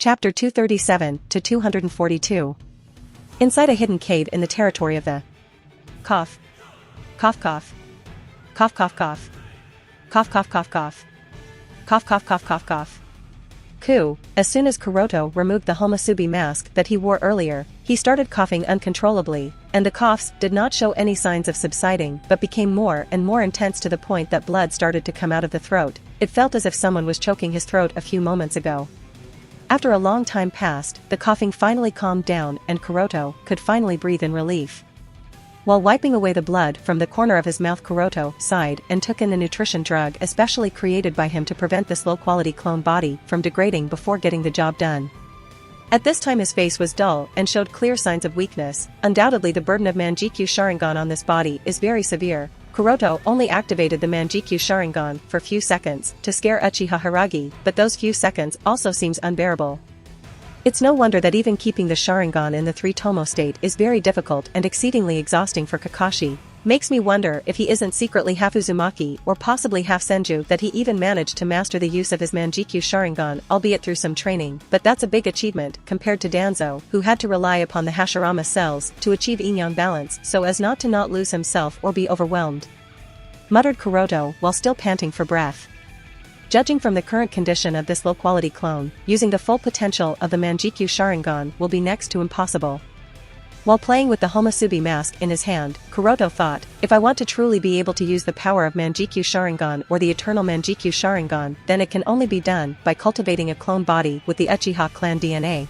Chapter 237 to 242. Inside a hidden cave in the territory of the cough. Cough cough. Cough cough cough. Cough cough cough cough. Cough cough cough cough cough. As soon as Kuroto removed the homosubi mask that he wore earlier, he started coughing uncontrollably, and the coughs did not show any signs of subsiding but became more and more intense to the point that blood started to come out of the throat. It felt as if someone was choking his throat a few moments ago. After a long time passed, the coughing finally calmed down and Kuroto could finally breathe in relief. While wiping away the blood from the corner of his mouth, Kuroto sighed and took in the nutrition drug especially created by him to prevent this low-quality clone body from degrading before getting the job done. At this time his face was dull and showed clear signs of weakness. Undoubtedly the burden of Manjikyu Sharingan on this body is very severe. Kuroto only activated the Manjikyu Sharingan for few seconds to scare Uchiha Hiragi, but those few seconds also seems unbearable. It's no wonder that even keeping the Sharingan in the 3-tomo state is very difficult and exceedingly exhausting for Kakashi. Makes me wonder if he isn't secretly half Uzumaki or possibly half Senju, that he even managed to master the use of his Manjikyu Sharingan, albeit through some training, but that's a big achievement compared to Danzo, who had to rely upon the Hashirama cells to achieve yin-yang balance so as not to lose himself or be overwhelmed. Muttered Kuroto while still panting for breath. Judging from the current condition of this low-quality clone, using the full potential of the Manjikyu Sharingan will be next to impossible. While playing with the homosubi mask in his hand, Kuroto thought, if I want to truly be able to use the power of Manjikyu Sharingan or the eternal Manjikyu Sharingan, then it can only be done by cultivating a clone body with the Uchiha clan DNA.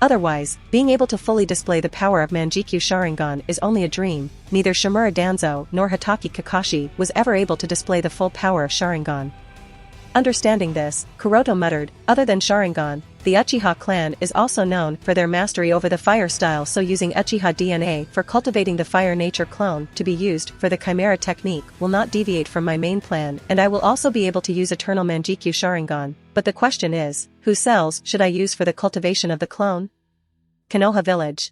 Otherwise, being able to fully display the power of Manjikyu Sharingan is only a dream. Neither Shimura Danzo nor Hitaki Kakashi was ever able to display the full power of Sharingan. Understanding this, Kuroto muttered, other than Sharingan, the Uchiha clan is also known for their mastery over the fire style, so using Uchiha DNA for cultivating the fire nature clone to be used for the Chimera technique will not deviate from my main plan, and I will also be able to use Eternal Manjikyu Sharingan, but the question is, whose cells should I use for the cultivation of the clone? Konoha Village.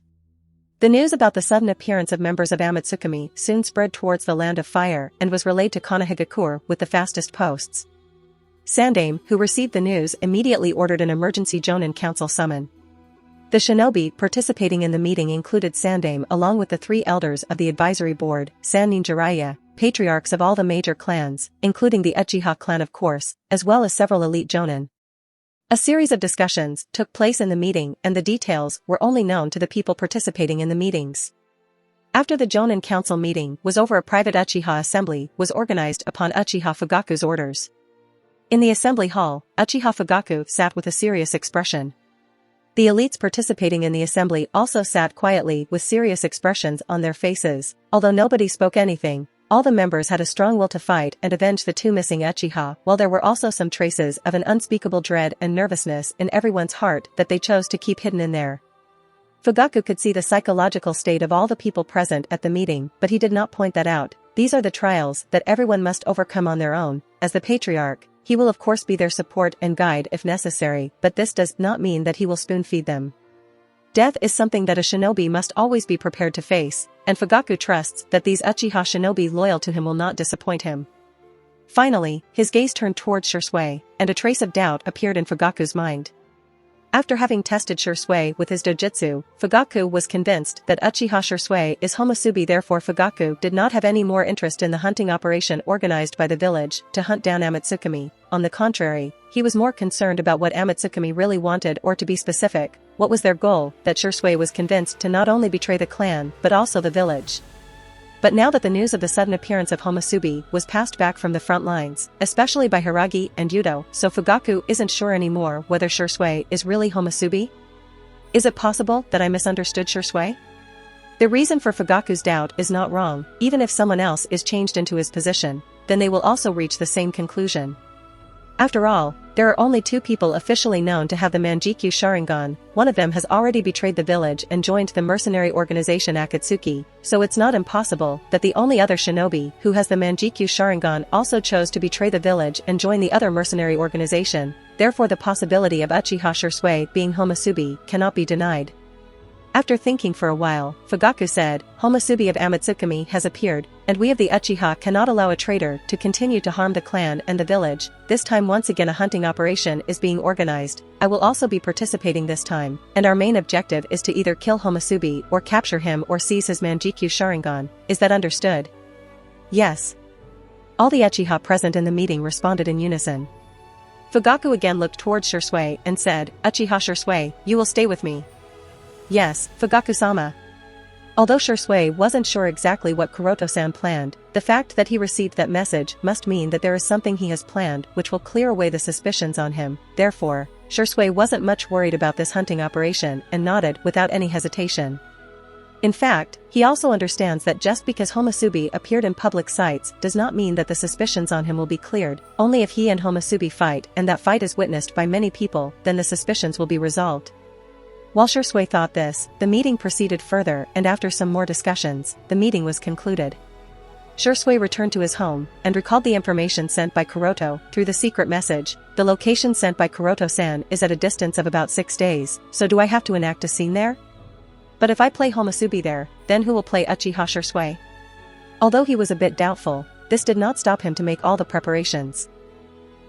The news about the sudden appearance of members of Amatsukami soon spread towards the land of fire and was relayed to Konohagakure with the fastest posts. Sandaime, who received the news, immediately ordered an emergency Jonin council summon. The shinobi participating in the meeting included Sandaime along with the 3 elders of the advisory board, Sannin Jiraiya, patriarchs of all the major clans, including the Uchiha clan of course, as well as several elite Jonin. A series of discussions took place in the meeting and the details were only known to the people participating in the meetings. After the Jonin council meeting was over, a private Uchiha assembly was organized upon Uchiha Fugaku's orders. In the assembly hall, Uchiha Fugaku sat with a serious expression. The elites participating in the assembly also sat quietly with serious expressions on their faces. Although nobody spoke anything, all the members had a strong will to fight and avenge the 2 missing Uchiha, while there were also some traces of an unspeakable dread and nervousness in everyone's heart that they chose to keep hidden in there. Fugaku could see the psychological state of all the people present at the meeting, but he did not point that out. These are the trials that everyone must overcome on their own. As the patriarch, he will of course be their support and guide if necessary, but this does not mean that he will spoon-feed them. Death is something that a shinobi must always be prepared to face, and Fugaku trusts that these Uchiha shinobi loyal to him will not disappoint him. Finally, his gaze turned towards Shisui, and a trace of doubt appeared in Fugaku's mind. After having tested Shisui with his dojutsu, Fugaku was convinced that Uchiha Shisui is homosubi, therefore Fugaku did not have any more interest in the hunting operation organized by the village to hunt down Amatsukami. On the contrary, he was more concerned about what Amatsukami really wanted, or to be specific, what was their goal, that Shisui was convinced to not only betray the clan but also the village. But now that the news of the sudden appearance of homosubi was passed back from the front lines, especially by Hiragi and Yudo, so Fugaku isn't sure anymore whether Shisui is really homosubi? Is it possible that I misunderstood Shisui? The reason for Fugaku's doubt is not wrong. Even if someone else is changed into his position, then they will also reach the same conclusion. After all, there are only 2 people officially known to have the Manjikyu Sharingan. One of them has already betrayed the village and joined the mercenary organization Akatsuki, so it's not impossible that the only other shinobi who has the Manjikyu Sharingan also chose to betray the village and join the other mercenary organization. Therefore the possibility of Uchiha Shisui being homosubi cannot be denied. After thinking for a while, Fugaku said, Homosubi of Amatsukami has appeared. and we of the Uchiha cannot allow a traitor to continue to harm the clan and the village. This time once again a hunting operation is being organized. I will also be participating this time, and our main objective is to either kill Homusubi or capture him or seize his Manjikyu Sharingan. Is that understood? Yes. All the Uchiha present in the meeting responded in unison. Fugaku again looked towards Shisui and said, Uchiha Shisui, you will stay with me. Yes, Fugaku-sama. Although Shisui wasn't sure exactly what Kuroto-san planned, the fact that he received that message must mean that there is something he has planned which will clear away the suspicions on him. Therefore, Shisui wasn't much worried about this hunting operation and nodded without any hesitation. In fact, he also understands that just because Homusubi appeared in public sites does not mean that the suspicions on him will be cleared. Only if he and Homusubi fight and that fight is witnessed by many people, then the suspicions will be resolved. While Shisui thought this, the meeting proceeded further, and after some more discussions, the meeting was concluded. Shisui returned to his home and recalled the information sent by Kuroto through the secret message. The location sent by Kuroto-san is at a distance of about 6 days, so do I have to enact a scene there? But if I play Homusubi there, then who will play Uchiha Shisui? Although he was a bit doubtful, this did not stop him to make all the preparations.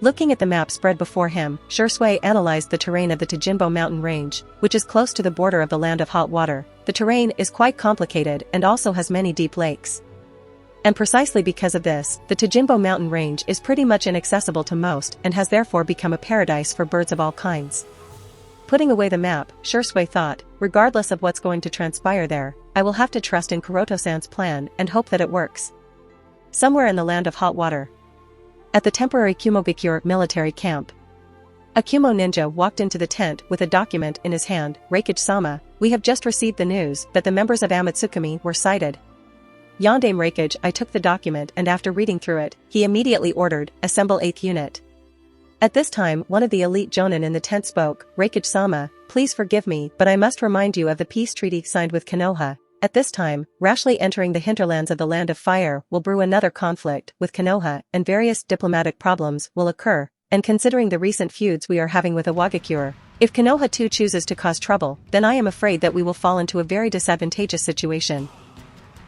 Looking at the map spread before him, Shisui analyzed the terrain of the Tajinbo mountain range, which is close to the border of the land of hot water. The terrain is quite complicated and also has many deep lakes. And precisely because of this, the Tajinbo mountain range is pretty much inaccessible to most and has therefore become a paradise for birds of all kinds. Putting away the map, Shisui thought, regardless of what's going to transpire there, I will have to trust in Kuroto-san's plan and hope that it works. Somewhere in the land of hot water. At the temporary Kumogakure military camp. A Kumo ninja walked into the tent with a document in his hand. Reikage-sama, we have just received the news that the members of Amatsukami were sighted. Yondaime Reikage. I took the document and after reading through it, he immediately ordered, assemble 8th unit. At this time one of the elite jonin in the tent spoke, Reikage-sama, please forgive me but I must remind you of the peace treaty signed with Konoha. At this time, rashly entering the hinterlands of the Land of Fire will brew another conflict with Konoha and various diplomatic problems will occur, and considering the recent feuds we are having with Iwagakure, if Konoha too chooses to cause trouble, then I am afraid that we will fall into a very disadvantageous situation.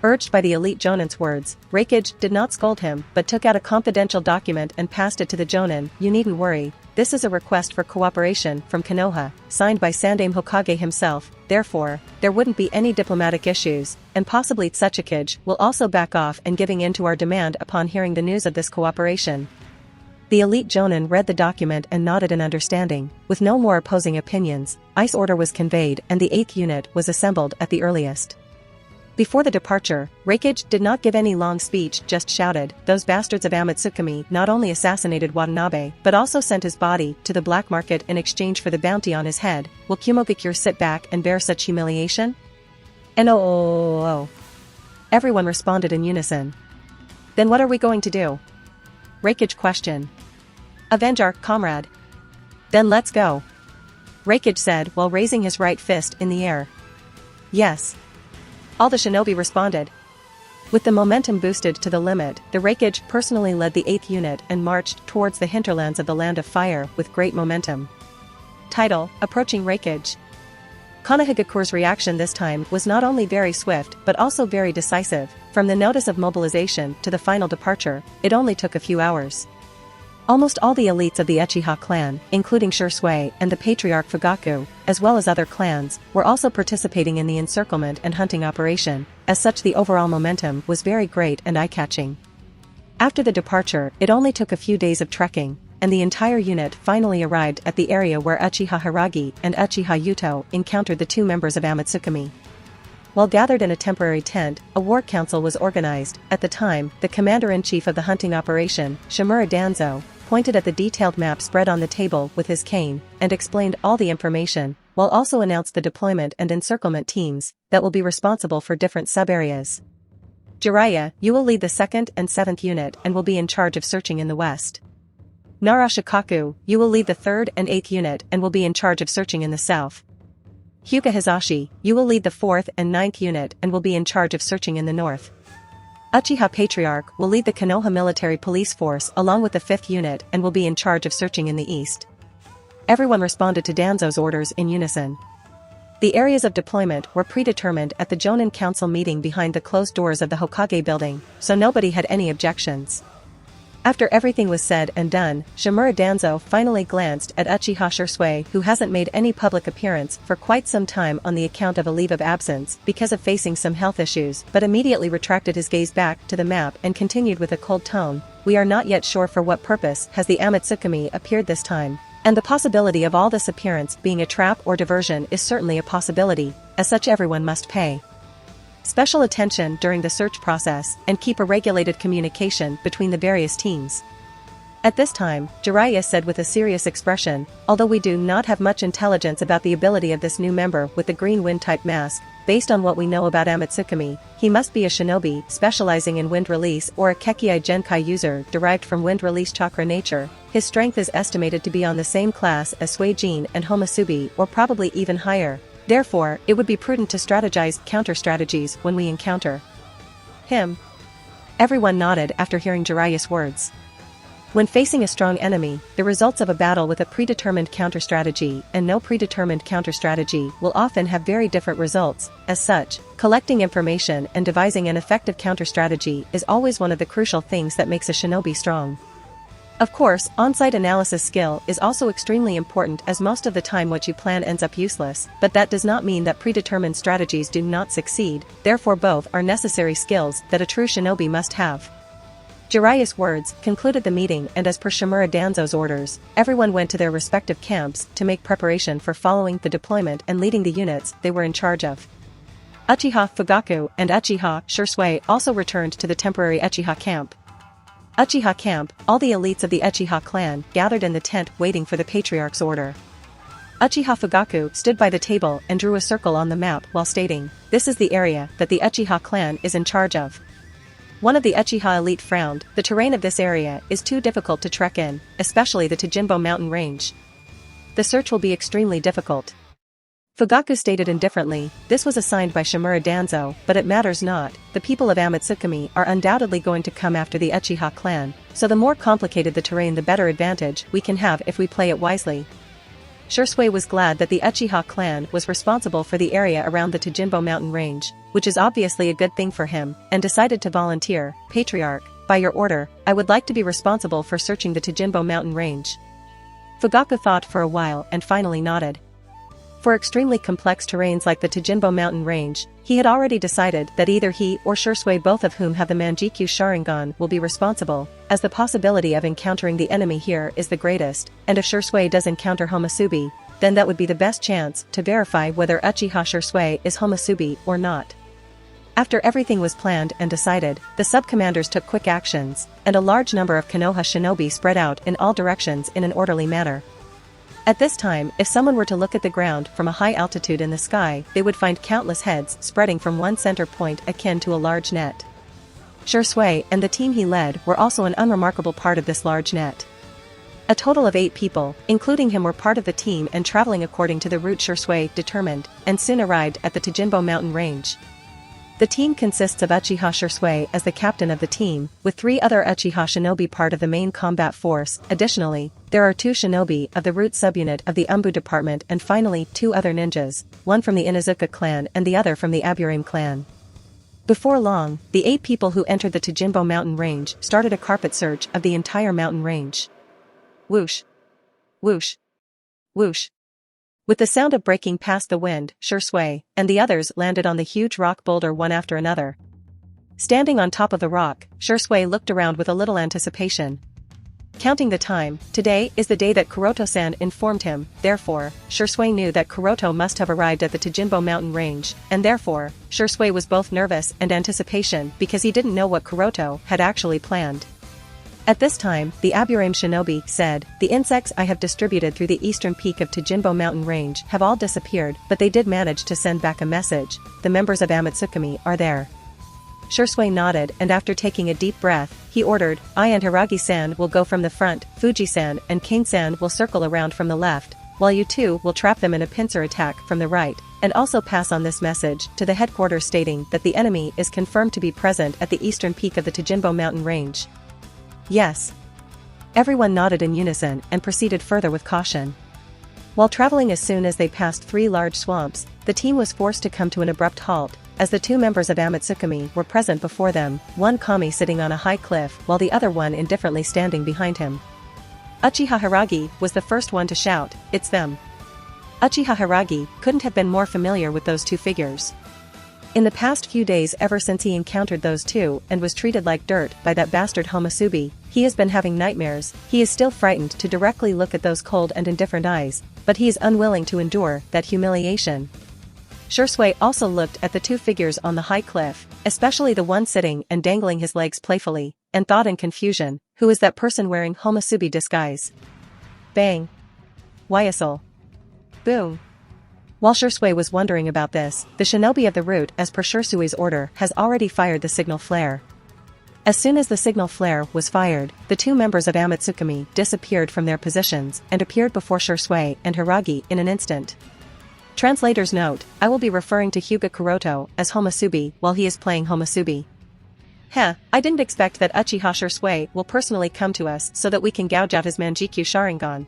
Urged by the elite jonin's words, Reikage did not scold him but took out a confidential document and passed it to the jonin. You needn't worry, this is a request for cooperation from Konoha, signed by Sandaime Hokage himself, therefore, there wouldn't be any diplomatic issues, and possibly Tsuchikage will also back off and giving in to our demand upon hearing the news of this cooperation. The elite jonin read the document and nodded in understanding. With no more opposing opinions, Ice order was conveyed and the 8th unit was assembled at the earliest. Before the departure, Reikage did not give any long speech, just shouted, those bastards of Amatsukami not only assassinated Watanabe but also sent his body to the black market in exchange for the bounty on his head. Will Kumogakure sit back and bear such humiliation? No. Everyone responded in unison. Then what are we going to do? Reikage questioned. Avenge our comrade. Then let's go. Reikage said while raising his right fist in the air. Yes. All the shinobi responded. With the momentum boosted to the limit, the Reikage personally led the 8th unit and marched towards the hinterlands of the Land of Fire with great momentum. Title, Approaching Reikage. Konohagakure's reaction this time was not only very swift but also very decisive. From the notice of mobilization to the final departure, it only took a few hours. Almost all the elites of the Uchiha clan, including Shisui and the patriarch Fugaku, as well as other clans, were also participating in the encirclement and hunting operation. As such, the overall momentum was very great and eye-catching. After the departure, it only took a few days of trekking, and the entire unit finally arrived at the area where Uchiha Hiragi and Uchiha Yuto encountered the 2 members of Amatsukami. While gathered in a temporary tent, a war council was organized. At the time, the commander-in-chief of the hunting operation, Shimura Danzo, pointed at the detailed map spread on the table with his cane, and explained all the information, while also announced the deployment and encirclement teams that will be responsible for different sub-areas. Jiraiya, you will lead the 2nd and 7th unit and will be in charge of searching in the west. Narashikaku, you will lead the 3rd and 8th unit and will be in charge of searching in the south. Hyuga Hizashi, you will lead the 4th and 9th unit and will be in charge of searching in the north. Uchiha Patriarch will lead the Konoha military police force along with the 5th unit and will be in charge of searching in the east. Everyone responded to Danzo's orders in unison. The areas of deployment were predetermined at the Jonin Council meeting behind the closed doors of the Hokage building, so nobody had any objections. After everything was said and done, Shimura Danzo finally glanced at Uchiha Shisui, who hasn't made any public appearance for quite some time on the account of a leave of absence because of facing some health issues, but immediately retracted his gaze back to the map and continued with a cold tone. We are not yet sure for what purpose has the Amatsukami appeared this time. And the possibility of all this appearance being a trap or diversion is certainly a possibility, as such everyone must pay special attention during the search process and keep a regulated communication between the various teams. At this time, Jiraiya said with a serious expression, although we do not have much intelligence about the ability of this new member with the green wind type mask, based on what we know about Amatsukami, he must be a shinobi specializing in wind release or a Kekkei Genkai user derived from wind release chakra nature. His strength is estimated to be on the same class as Suijin and Homasubi or probably even higher. Therefore, it would be prudent to strategize counter-strategies when we encounter him. Everyone nodded after hearing Jiraiya's words. When facing a strong enemy, the results of a battle with a predetermined counter-strategy and no predetermined counter-strategy will often have very different results. As such, collecting information and devising an effective counter-strategy is always one of the crucial things that makes a shinobi strong. Of course, on-site analysis skill is also extremely important, as most of the time what you plan ends up useless, but that does not mean that predetermined strategies do not succeed, therefore both are necessary skills that a true shinobi must have. Jiraiya's words concluded the meeting, and as per Shimura Danzo's orders, everyone went to their respective camps to make preparation for following the deployment and leading the units they were in charge of. Uchiha Fugaku and Uchiha Shisui also returned to the temporary Uchiha camp. Uchiha camp, all the elites of the Uchiha clan gathered in the tent waiting for the patriarch's order. Uchiha Fugaku stood by the table and drew a circle on the map while stating, "This is the area that the Uchiha clan is in charge of." One of the Uchiha elite frowned. The terrain of this area is too difficult to trek in, especially the Tajinbo mountain range. The search will be extremely difficult. Fugaku stated indifferently, this was assigned by Shimura Danzo, but it matters not, the people of Amatsukami are undoubtedly going to come after the Uchiha clan, so the more complicated the terrain the better advantage we can have if we play it wisely. Shisui was glad that the Uchiha clan was responsible for the area around the Tajinbo mountain range, which is obviously a good thing for him, and decided to volunteer. Patriarch, by your order, I would like to be responsible for searching the Tajinbo mountain range. Fugaku thought for a while and finally nodded. For extremely complex terrains like the Tajinbo mountain range, he had already decided that either he or Shisui, both of whom have the Manjikyu Sharingan, will be responsible, as the possibility of encountering the enemy here is the greatest, and if Shisui does encounter Homasubi, then that would be the best chance to verify whether Uchiha Shisui is Homasubi or not. After everything was planned and decided, the sub-commanders took quick actions, and a large number of Konoha shinobi spread out in all directions in an orderly manner. At this time, if someone were to look at the ground from a high altitude in the sky, they would find countless heads spreading from one center point akin to a large net. Shisui and the team he led were also an unremarkable part of this large net. A total of 8 people, including him, were part of the team and traveling according to the route Shisui determined, and soon arrived at the Tajinbo mountain range. The team consists of Uchiha Shisui as the captain of the team, with 3 other Uchiha shinobi part of the main combat force. Additionally, there are 2 shinobi of the root subunit of the Umbu department, and finally 2 other ninjas, one from the Inuzuka clan and the other from the Aburame clan. Before long, the 8 people who entered the Tajinbo mountain range started a carpet search of the entire mountain range. Whoosh! Whoosh! Whoosh! With the sound of breaking past the wind, Shisui and the others landed on the huge rock boulder one after another. Standing on top of the rock, Shisui looked around with a little anticipation. Counting the time, today is the day that Kuroto-san informed him. Therefore, Shisui knew that Kuroto must have arrived at the Tajinbo mountain range, and therefore, Shisui was both nervous and anticipation because he didn't know what Kuroto had actually planned. At this time, the Aburame shinobi said, "The insects I have distributed through the eastern peak of Tajinbo mountain range have all disappeared, but they did manage to send back a message. The members of Amatsukami are there." Shisui nodded, and after taking a deep breath, he ordered, "I and Hiragi-san will go from the front, Fuji-san and Kane-san will circle around from the left, while you two will trap them in a pincer attack from the right, and also pass on this message to the headquarters stating that the enemy is confirmed to be present at the eastern peak of the Tajinbo mountain range." Yes. Everyone nodded in unison and proceeded further with caution. While traveling as soon as they passed 3 large swamps, the team was forced to come to an abrupt halt, as the 2 members of Amatsukami were present before them, one Kami sitting on a high cliff while the other one indifferently standing behind him. Uchiha Hiragi was the first one to shout, "It's them." Uchiha Hiragi couldn't have been more familiar with those 2 figures. In the past few days, ever since he encountered those 2 and was treated like dirt by that bastard Homusubi, he has been having nightmares. He is still frightened to directly look at those cold and indifferent eyes, but he is unwilling to endure that humiliation. Shursui also looked at the 2 figures on the high cliff, especially the one sitting and dangling his legs playfully, and thought in confusion, who is that person wearing Homusubi disguise? Bang! Whistle! Boom! While Shursui was wondering about this, the shinobi of the route as per Shursui's order has already fired the signal flare. As soon as the signal flare was fired, the 2 members of Amatsukami disappeared from their positions and appeared before Shursui and Hiragi in an instant. Translator's note: I will be referring to Hyuga Kuroto as Homusubi while he is playing Homusubi. I didn't expect that Uchiha Shursui will personally come to us so that we can gouge out his Manjikyu Sharingan.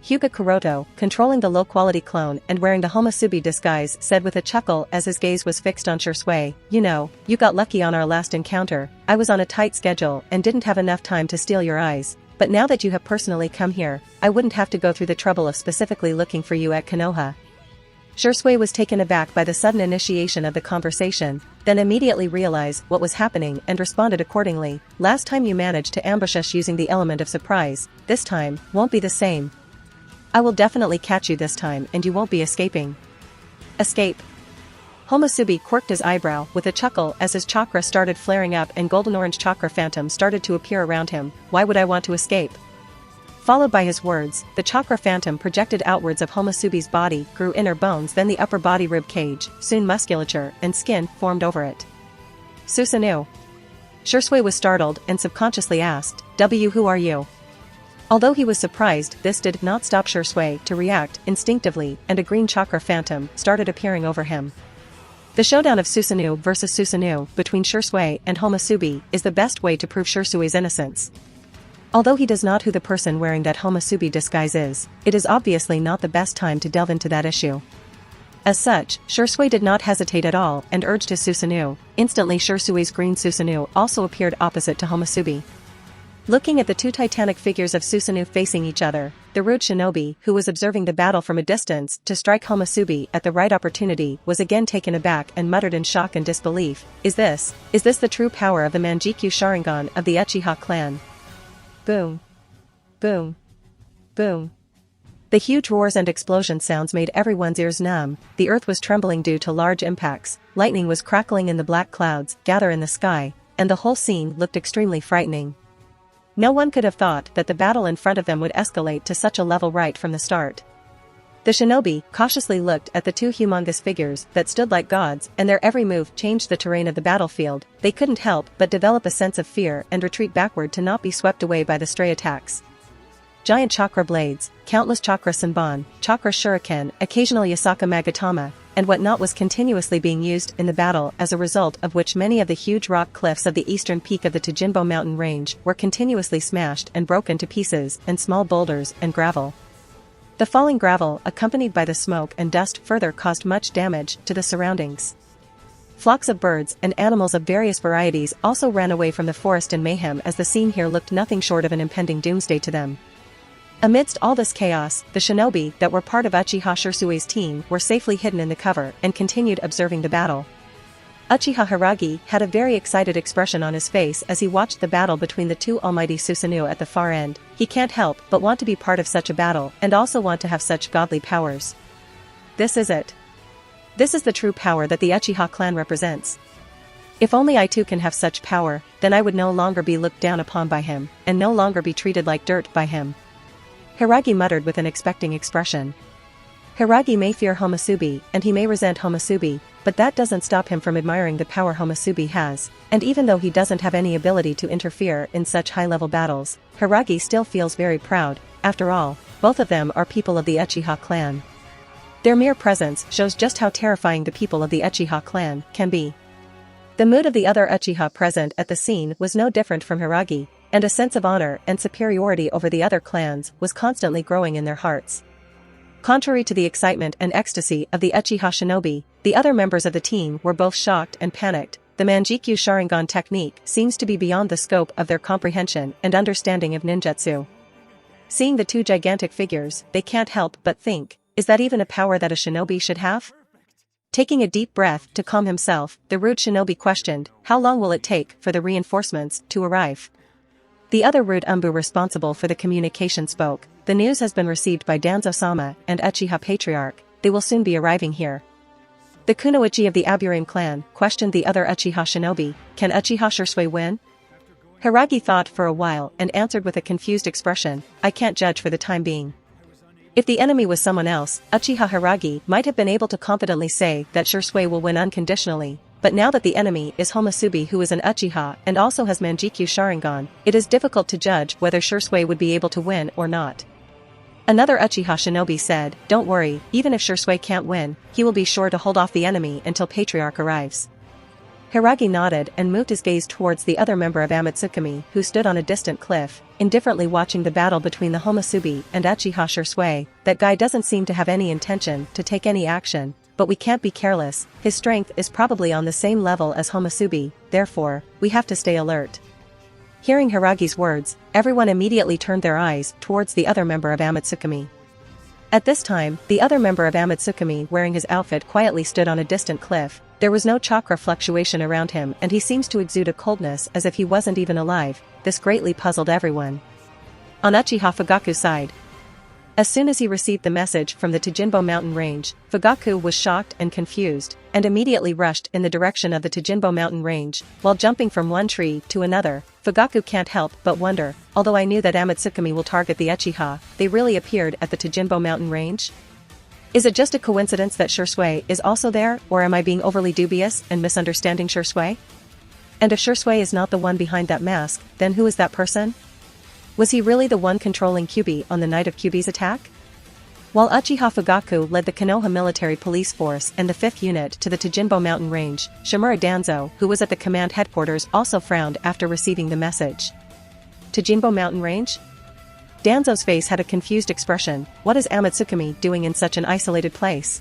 Hyuga Kuroto, controlling the low-quality clone and wearing the Homusubi disguise, said with a chuckle as his gaze was fixed on Shursui, "You know, you got lucky on our last encounter. I was on a tight schedule and didn't have enough time to steal your eyes, but now that you have personally come here, I wouldn't have to go through the trouble of specifically looking for you at Konoha." Shursui was taken aback by the sudden initiation of the conversation, then immediately realized what was happening and responded accordingly. "Last time you managed to ambush us using the element of surprise, this time won't be the same. I will definitely catch you this time and you won't be escaping." Escape? Homusubi quirked his eyebrow with a chuckle as his chakra started flaring up and golden-orange chakra phantom started to appear around him. "Why would I want to escape?" Followed by his words, the chakra phantom projected outwards of Homusubi's body, grew inner bones, then the upper body rib cage, soon musculature and skin formed over it. "Susanoo." Shursui was startled and subconsciously asked, Who are you?" Although he was surprised, this did not stop Shursui to react instinctively, and a green chakra phantom started appearing over him. The showdown of Susanoo versus Susanoo between Shursui and Homusubi is the best way to prove Shursui's innocence. Although he does not know who the person wearing that Homusubi disguise is, it is obviously not the best time to delve into that issue. As such, Shursui did not hesitate at all and urged his Susanoo. Instantly Shursui's green Susanoo also appeared opposite to Homusubi. Looking at the 2 titanic figures of Susanoo facing each other, the rude shinobi who was observing the battle from a distance to strike Homusubi at the right opportunity was again taken aback and muttered in shock and disbelief, Is this the true power of the Manjikyu Sharingan of the Uchiha clan?" Boom. Boom. Boom. The huge roars and explosion sounds made everyone's ears numb. The earth was trembling due to large impacts, lightning was crackling in the black clouds gather in the sky, and the whole scene looked extremely frightening. No one could have thought that the battle in front of them would escalate to such a level right from the start. The shinobi cautiously looked at the 2 humongous figures that stood like gods, and their every move changed the terrain of the battlefield. They couldn't help but develop a sense of fear and retreat backward to not be swept away by the stray attacks. Giant chakra blades, countless chakra senbon, chakra shuriken, occasional Yasaka Magatama, and whatnot was continuously being used in the battle, as a result of which many of the huge rock cliffs of the eastern peak of the Tajinbo mountain range were continuously smashed and broken to pieces, and small boulders and gravel. The falling gravel, accompanied by the smoke and dust, further caused much damage to the surroundings. Flocks of birds and animals of various varieties also ran away from the forest in mayhem, as the scene here looked nothing short of an impending doomsday to them. Amidst all this chaos, the shinobi that were part of Uchiha Shursui's team were safely hidden in the cover and continued observing the battle. Uchiha Hiragi had a very excited expression on his face as he watched the battle between the 2 almighty Susanoo at the far end. He can't help but want to be part of such a battle and also want to have such godly powers. This is it. This is the true power that the Uchiha clan represents. If only I too can have such power, then I would no longer be looked down upon by him, and no longer be treated like dirt by him. Hiragi muttered with an expecting expression. Hiragi may fear Homusubi and he may resent Homusubi, but that doesn't stop him from admiring the power Homusubi has, and even though he doesn't have any ability to interfere in such high-level battles, Hiragi still feels very proud. After all, both of them are people of the Uchiha clan. Their mere presence shows just how terrifying the people of the Uchiha clan can be. The mood of the other Uchiha present at the scene was no different from Hiragi, and a sense of honor and superiority over the other clans was constantly growing in their hearts. Contrary to the excitement and ecstasy of the Uchiha shinobi, the other members of the team were both shocked and panicked. The Manjikyu Sharingan technique seems to be beyond the scope of their comprehension and understanding of ninjutsu. Seeing the two gigantic figures, they can't help but think, is that even a power that a shinobi should have? Taking a deep breath to calm himself, the rude shinobi questioned, how long will it take for the reinforcements to arrive? The other rude umbu responsible for the communication spoke, the news has been received by Danzo-sama and Uchiha Patriarch, they will soon be arriving here. The Kunoichi of the Aburame clan questioned the other Uchiha shinobi, can Uchiha Shisui win? Hiragi thought for a while and answered with a confused expression, I can't judge for the time being. If the enemy was someone else, Uchiha Hiragi might have been able to confidently say that Shisui will win unconditionally, but now that the enemy is Homusubi, who is an Uchiha and also has Manjikyu Sharingan, it is difficult to judge whether Shisui would be able to win or not. Another Uchiha shinobi said, don't worry, even if Shisui can't win, he will be sure to hold off the enemy until Patriarch arrives. Hiragi nodded and moved his gaze towards the other member of Amatsukami, who stood on a distant cliff, indifferently watching the battle between the Homusubi and Uchiha Shisui. That guy doesn't seem to have any intention to take any action, but we can't be careless, his strength is probably on the same level as Homusubi, therefore, we have to stay alert. Hearing Hiragi's words, everyone immediately turned their eyes towards the other member of Amatsukami. At this time, the other member of Amatsukami wearing his outfit quietly stood on a distant cliff. There was no chakra fluctuation around him and he seems to exude a coldness as if he wasn't even alive. This greatly puzzled everyone. On Uchiha Fugaku's side, as soon as he received the message from the Tajinbo mountain range, Fugaku was shocked and confused, and immediately rushed in the direction of the Tajinbo mountain range. While jumping from one tree to another, Fugaku can't help but wonder, although I knew that Amatsukami will target the Uchiha, they really appeared at the Tajinbo mountain range? Is it just a coincidence that Shisui is also there, or am I being overly dubious and misunderstanding Shisui? And if Shisui is not the one behind that mask, then who is that person? Was he really the one controlling Kyubi on the night of Kyubi's attack? While Uchiha Fugaku led the Konoha military police force and the 5th unit to the Tajinbo mountain range, Shimura Danzo, who was at the command headquarters, also frowned after receiving the message. Tajinbo mountain range? Danzo's face had a confused expression. What is Amatsukami doing in such an isolated place?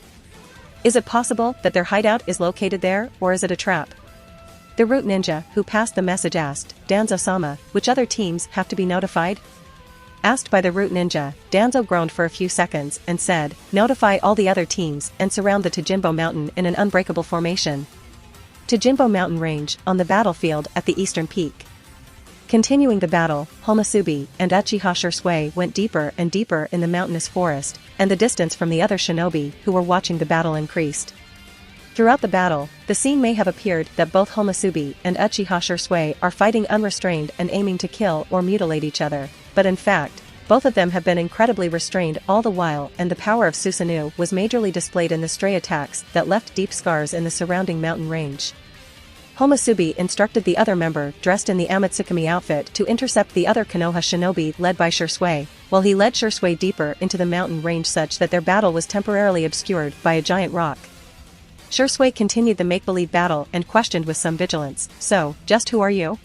Is it possible that their hideout is located there, or is it a trap? The root ninja who passed the message asked, Danzo-sama, which other teams have to be notified? Asked by the root ninja, Danzo groaned for a few seconds and said, notify all the other teams and surround the Tajinbo mountain in an unbreakable formation. Tajinbo mountain range, on the battlefield at the eastern peak. Continuing the battle, Homusubi and Uchiha Shisui went deeper and deeper in the mountainous forest, and the distance from the other shinobi who were watching the battle increased. Throughout the battle, the scene may have appeared that both Homusubi and Uchiha Shisui are fighting unrestrained and aiming to kill or mutilate each other, but in fact, both of them have been incredibly restrained all the while, and the power of Susanoo was majorly displayed in the stray attacks that left deep scars in the surrounding mountain range. Homusubi instructed the other member dressed in the Amatsukami outfit to intercept the other Konoha shinobi led by Shisui, while he led Shisui deeper into the mountain range such that their battle was temporarily obscured by a giant rock. Shisui continued the make-believe battle and questioned with some vigilance, so, just who are you?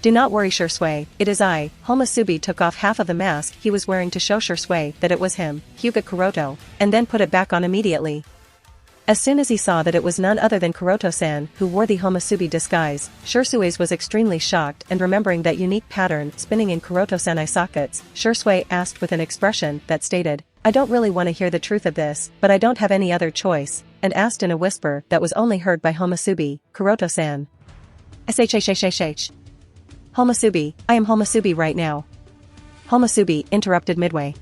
Do not worry Shisui, it is I. Homusubi took off half of the mask he was wearing to show Shisui that it was him, Hyuga Kuroto, and then put it back on immediately. As soon as he saw that it was none other than Kuroto-san who wore the Homusubi disguise, Shisui was extremely shocked, and remembering that unique pattern spinning in Kuroto-san eye sockets, Shisui asked with an expression that stated, I don't really want to hear the truth of this, but I don't have any other choice, and asked in a whisper that was only heard by Homusubi, Kuroto-san. Shh. Homusubi, I am Homusubi right now. Homusubi interrupted midway.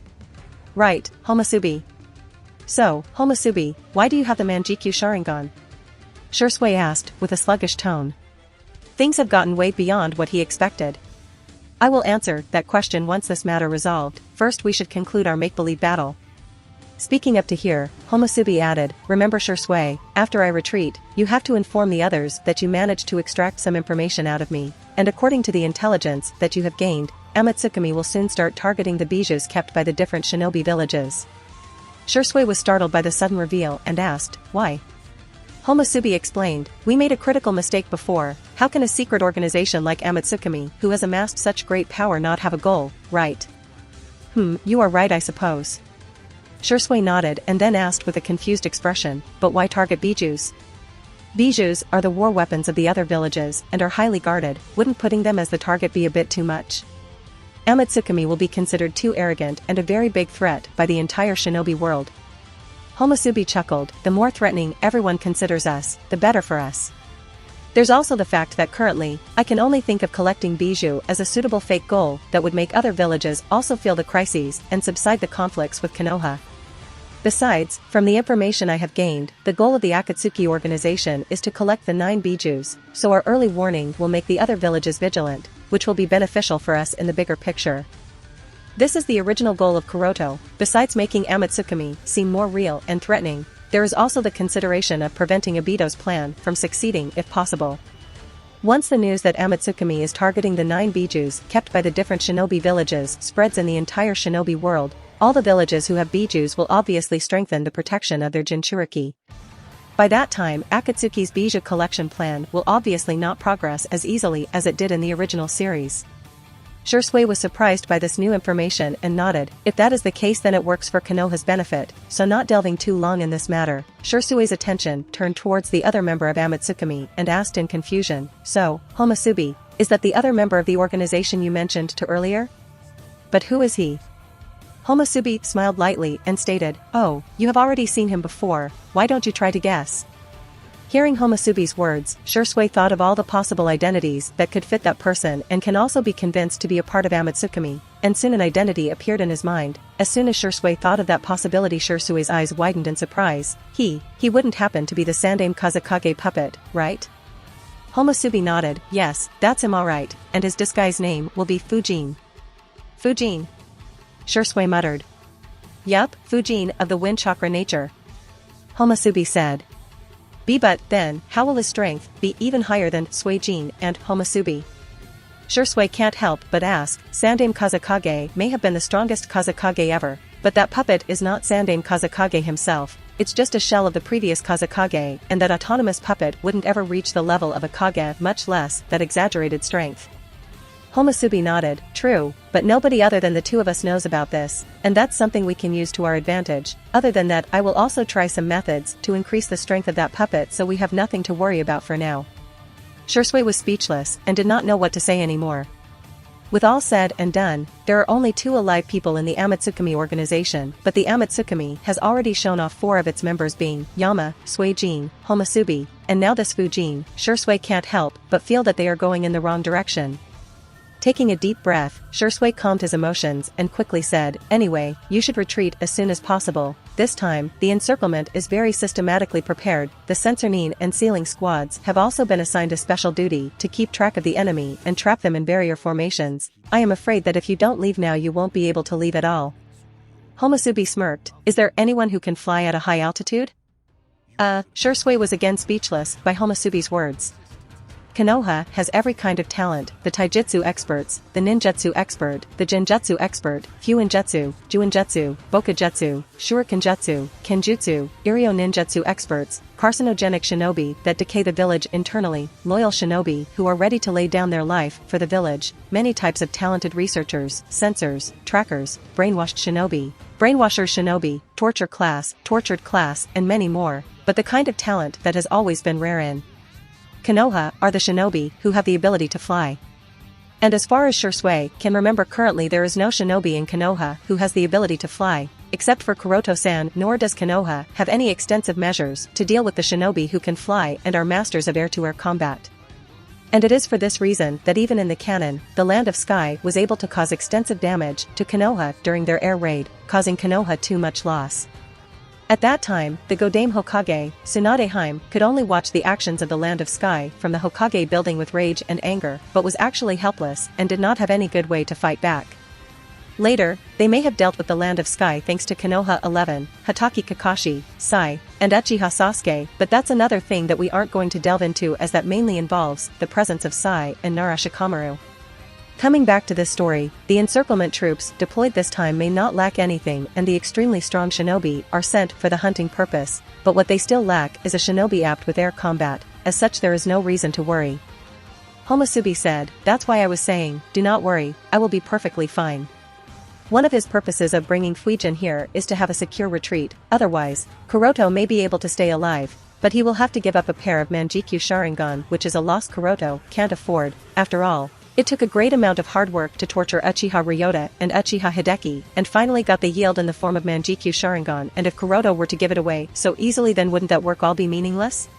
Right, Homusubi. So, Homusubi, why do you have the Manjikyu Sharingan? Shisui asked, with a sluggish tone. Things have gotten way beyond what he expected. I will answer that question once this matter resolved. First we should conclude our make-believe battle. Speaking up to here, Homusubi added, remember Shisui, after I retreat, you have to inform the others that you managed to extract some information out of me, and according to the intelligence that you have gained, Amatsukami will soon start targeting the bijus kept by the different shinobi villages. Shisui was startled by the sudden reveal and asked, why? Homusubi explained, we made a critical mistake before. How can a secret organization like Amatsukami, who has amassed such great power, not have a goal, right? You are right I suppose. Shursui nodded and then asked with a confused expression, but why target bijus? Bijus are the war weapons of the other villages and are highly guarded, wouldn't putting them as the target be a bit too much? Amatsukami will be considered too arrogant and a very big threat by the entire shinobi world. Homusubi chuckled, the more threatening everyone considers us, the better for us. There's also the fact that currently, I can only think of collecting bijou as a suitable fake goal that would make other villages also feel the crises and subside the conflicts with Konoha. Besides, from the information I have gained, the goal of the Akatsuki organization is to collect the 9 bijus, so our early warning will make the other villages vigilant, which will be beneficial for us in the bigger picture. This is the original goal of Kuroto. Besides making Amatsukami seem more real and threatening, there is also the consideration of preventing Obito's plan from succeeding if possible. Once the news that Amatsukami is targeting the 9 bijus kept by the different shinobi villages spreads in the entire shinobi world, all the villages who have bijus will obviously strengthen the protection of their jinchuriki. By that time, Akatsuki's bijou collection plan will obviously not progress as easily as it did in the original series. Shursui was surprised by this new information and nodded. If that is the case, then it works for Konoha's benefit, so not delving too long in this matter, Shursui's attention turned towards the other member of Amatsukami and asked in confusion, so, Homusubi, is that the other member of the organization you mentioned to earlier? But who is he? Homusubi smiled lightly and stated, oh, you have already seen him before, why don't you try to guess? Hearing Homusubi's words, Shursui thought of all the possible identities that could fit that person and can also be convinced to be a part of Amatsukami, and soon an identity appeared in his mind. As soon as Shursui thought of that possibility, Shursui's eyes widened in surprise. He wouldn't happen to be the Sandaime Kazakage puppet, right? Homusubi nodded, yes, that's him alright, and his disguise name will be Fujin. Fujin? Shursui muttered. Yup, Fujin of the wind chakra nature. Homusubi said. But then, how will his strength be even higher than Suijin and Homusubi? Shursui can't help but ask. Sandaime Kazakage may have been the strongest Kazakage ever, but that puppet is not Sandaime Kazakage himself, it's just a shell of the previous Kazakage, and that autonomous puppet wouldn't ever reach the level of a Kage, much less that exaggerated strength. Homusubi nodded, true, but nobody other than the two of us knows about this, and that's something we can use to our advantage. Other than that, I will also try some methods to increase the strength of that puppet, so we have nothing to worry about for now. Shursui was speechless and did not know what to say anymore. With all said and done, there are only 2 alive people in the Amatsukami organization, but the Amatsukami has already shown off 4 of its members being Yama, Suijin, Homusubi, and now this Fujin. Shursui can't help but feel that they are going in the wrong direction. Taking a deep breath, Shursui calmed his emotions and quickly said, anyway, you should retreat as soon as possible. This time, the encirclement is very systematically prepared. The censorine and sealing squads have also been assigned a special duty to keep track of the enemy and trap them in barrier formations. I am afraid that if you don't leave now, you won't be able to leave at all. Homusubi smirked. Is there anyone who can fly at a high altitude? Shursui was again speechless by Homusubi's words. Konoha has every kind of talent, the taijutsu experts, the ninjutsu expert, the genjutsu expert, fuinjutsu, juinjutsu, bokujutsu, shurikenjutsu, kenjutsu, iryo ninjutsu experts, carcinogenic shinobi that decay the village internally, loyal shinobi who are ready to lay down their life for the village, many types of talented researchers, censors, trackers, brainwashed shinobi, brainwasher shinobi, tortured class, and many more, but the kind of talent that has always been rare in Konoha are the shinobi who have the ability to fly. And as far as Shursui can remember, currently there is no shinobi in Konoha who has the ability to fly, except for Kuroto-san, nor does Konoha have any extensive measures to deal with the shinobi who can fly and are masters of air-to-air combat. And it is for this reason that even in the canon, the Land of Sky was able to cause extensive damage to Konoha during their air raid, causing Konoha too much loss. At that time, the Godame Hokage, Tsunadeheim, could only watch the actions of the Land of Sky from the Hokage building with rage and anger, but was actually helpless and did not have any good way to fight back. Later, they may have dealt with the Land of Sky thanks to Konoha 11, Hatake Kakashi, Sai, and Uchiha Sasuke, but that's another thing that we aren't going to delve into, as that mainly involves the presence of Sai and Nara Shikamaru. Coming back to this story, the encirclement troops deployed this time may not lack anything, and the extremely strong shinobi are sent for the hunting purpose, but what they still lack is a shinobi apt with air combat. As such, there is no reason to worry. Homusubi said, that's why I was saying, do not worry, I will be perfectly fine. One of his purposes of bringing Fuijin here is to have a secure retreat, otherwise, Kuroto may be able to stay alive, but he will have to give up a pair of Manjikyu Sharingan, which is a loss Kuroto can't afford. After all, it took a great amount of hard work to torture Uchiha Ryota and Uchiha Hideki, and finally got the yield in the form of Manjikyu Sharingan, and if Kuroto were to give it away so easily, then wouldn't that work all be meaningless?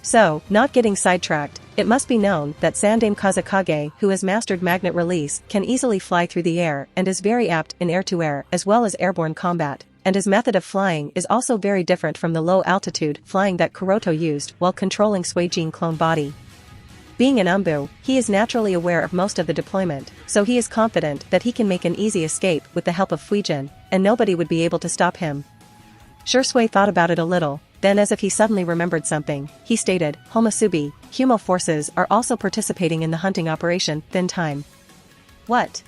So, not getting sidetracked, it must be known that Sandaime Kazekage, who has mastered magnet release, can easily fly through the air and is very apt in air-to-air as well as airborne combat, and his method of flying is also very different from the low-altitude flying that Kuroto used while controlling Suijin clone body. Being an Umbu, he is naturally aware of most of the deployment, so he is confident that he can make an easy escape with the help of Fuijin, and nobody would be able to stop him. Shursui thought about it a little. Then, as if he suddenly remembered something, he stated, Homasubi, Humo forces are also participating in the hunting operation, Thin Time. What?